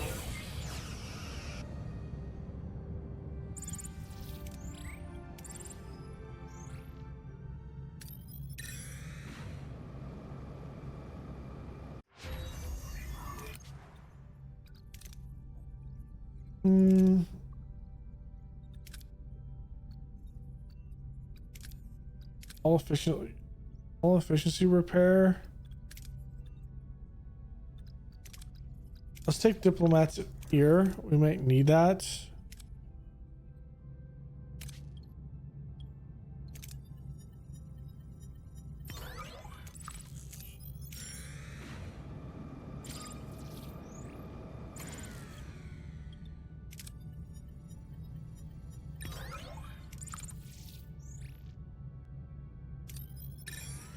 All efficiency repair. Let's take diplomats here. We might need that.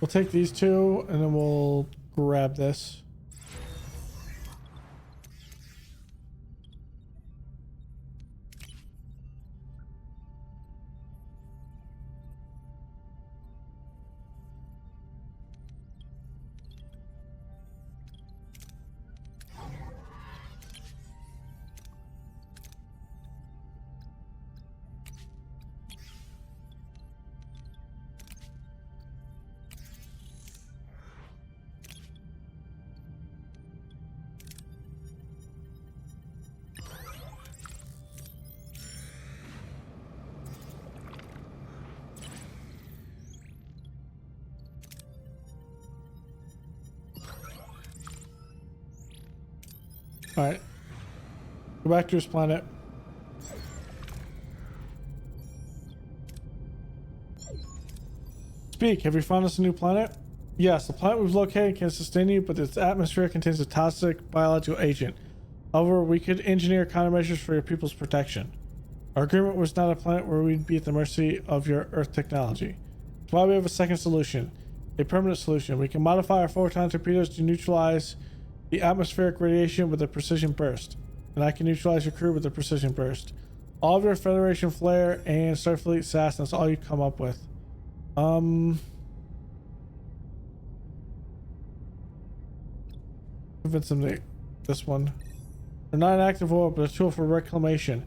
We'll take these two and then we'll grab this. All right, go back to his planet. Speak, have you found us a new planet? Yes, the planet we've located can sustain you, but its atmosphere contains a toxic biological agent. However, we could engineer countermeasures for your people's protection. Our agreement was not a planet where we'd be at the mercy of your Earth technology. That's why we have a second solution, a permanent solution. We can modify our photon torpedoes to neutralize the atmospheric radiation with a precision burst. and I can neutralize your crew with a precision burst. All of your Federation flair and Starfleet sass, that's all you come up with. Convince them to this one. They're not an active orb, but a tool for reclamation.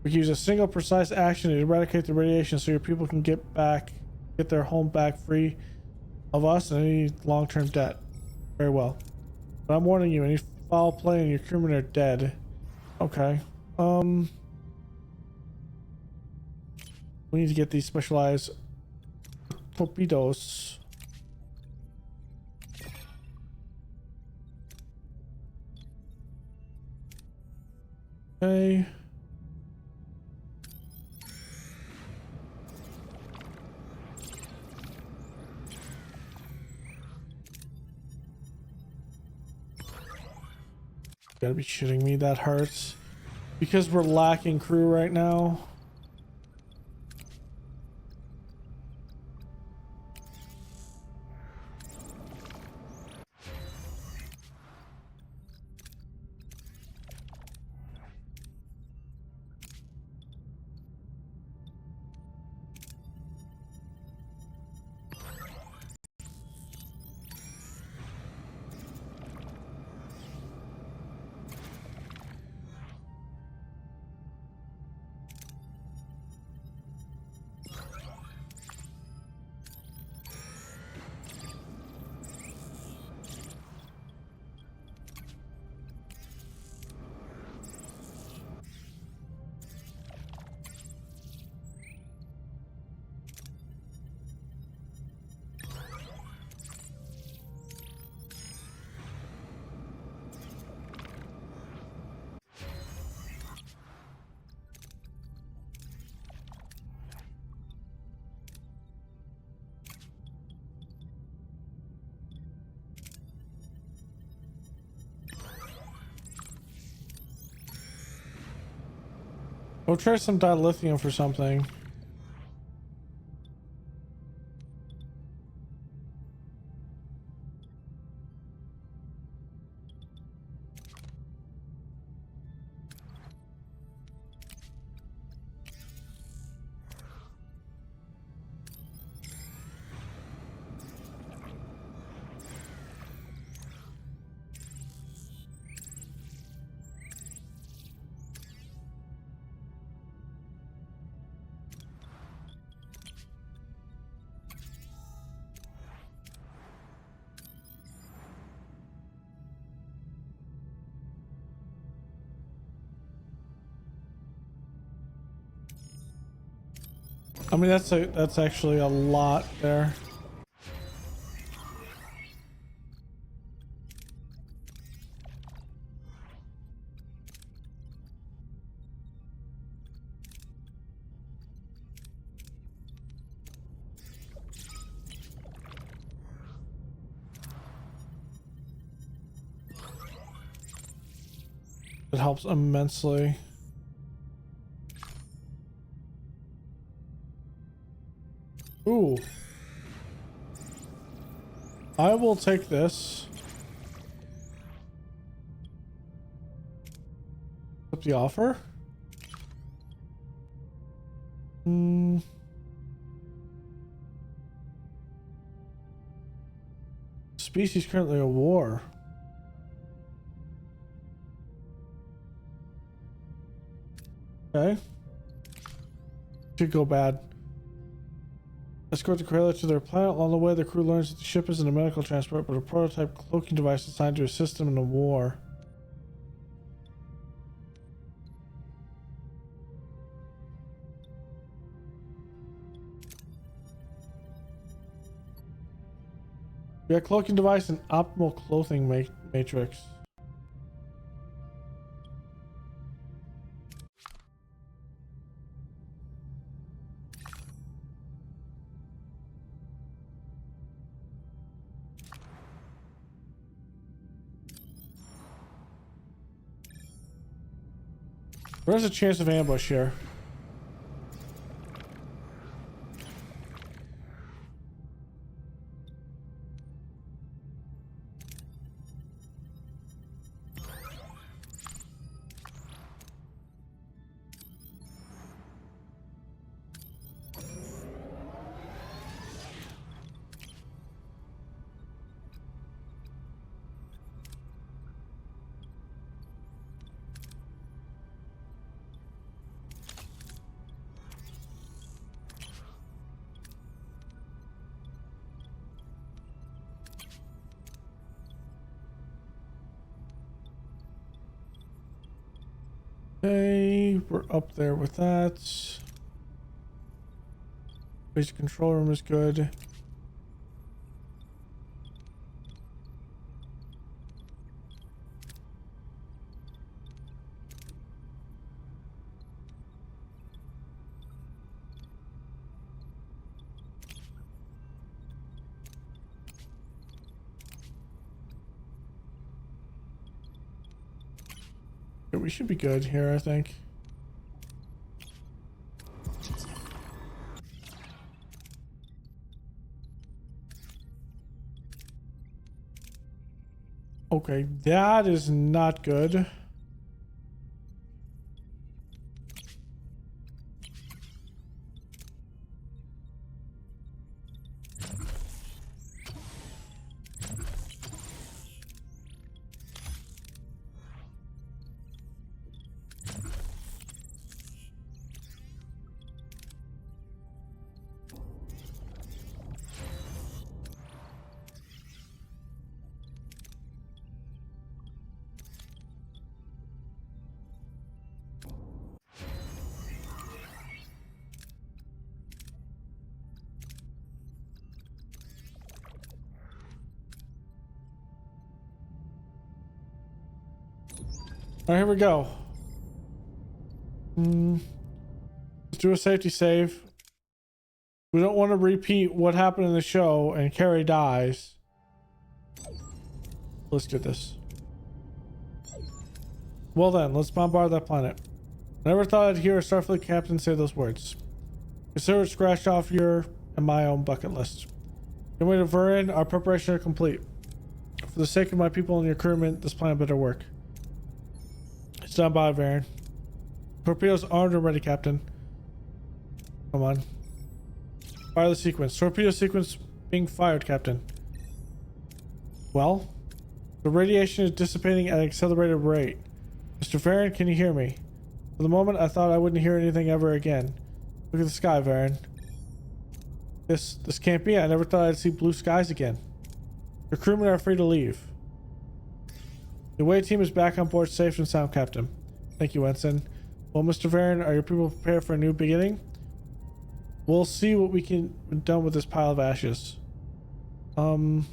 We can use a single precise action to eradicate the radiation so your people can get their home back free of us and any long-term debt. Very well. But I'm warning you, any foul play and your crewmen are dead. Okay. We need to get these specialized torpedoes. Okay. Gotta be shitting me, that hurts. Because we're lacking crew right now. We'll try some dilithium for something. I mean, that's actually a lot there. It helps immensely. Ooh. I will take this. Accept the offer. Species currently at war. Okay. Could go bad. Escort the Corella to their planet. Along the way, the crew learns that the ship isn't a medical transport, but a prototype cloaking device designed to assist them in the war. We got cloaking device and optimal clothing matrix. There's a chance of ambush here. Okay, we're up there with that. Basic control room is good. Yeah, we should be good here, I think. Okay, that is not good. All right, here we go. Let's do a safety save. We don't want to repeat what happened in the show and Carrie dies. Let's get this. Well then, let's bombard that planet. I never thought I'd hear a Starfleet captain say those words. Consider it scratched off your and my own bucket list. Janeway to Varen, our preparations are complete. For the sake of my people and your crewmen, this plan better work. Stand by, Varen. Torpedoes armed and ready, Captain. Come on. Fire the sequence. Torpedo sequence being fired, Captain. Well, the radiation is dissipating at an accelerated rate. Mr. Varen, can you hear me? For the moment, I thought I wouldn't hear anything ever again. Look at the sky, Varen. This can't be. I never thought I'd see blue skies again. Your crewmen are free to leave. The away team is back on board safe and sound, Captain. Thank you, Ensign. Well, Mr. Varen, are your people prepared for a new beginning? We'll see what we can done with this pile of ashes. Try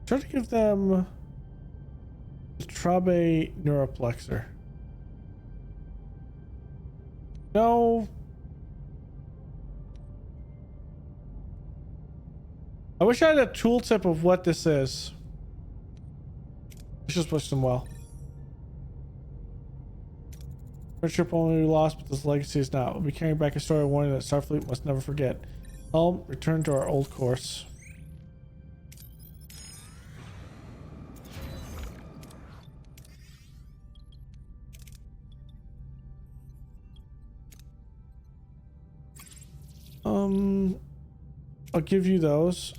to give them the Trabe neuroplexer. No. I wish I had a tooltip of what this is. Let's just wish them well. Friendship only lost, but this legacy is not. We'll be carrying back a story warning that Starfleet must never forget. Helm, return to our old course. I'll give you those.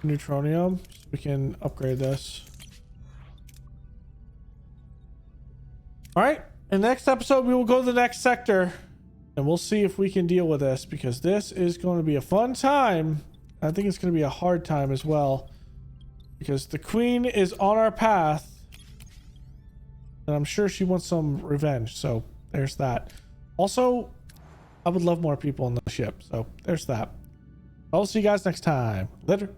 Neutronium, so we can upgrade this. Alright, in the next episode we will go to the next sector and we'll see if we can deal with this, because this is going to be a fun time. I think it's going to be a hard time as well, because the Queen is on our path and I'm sure she wants some revenge, so there's that. Also, I would love more people on the ship, so there's that. I'll see you guys next time. Later.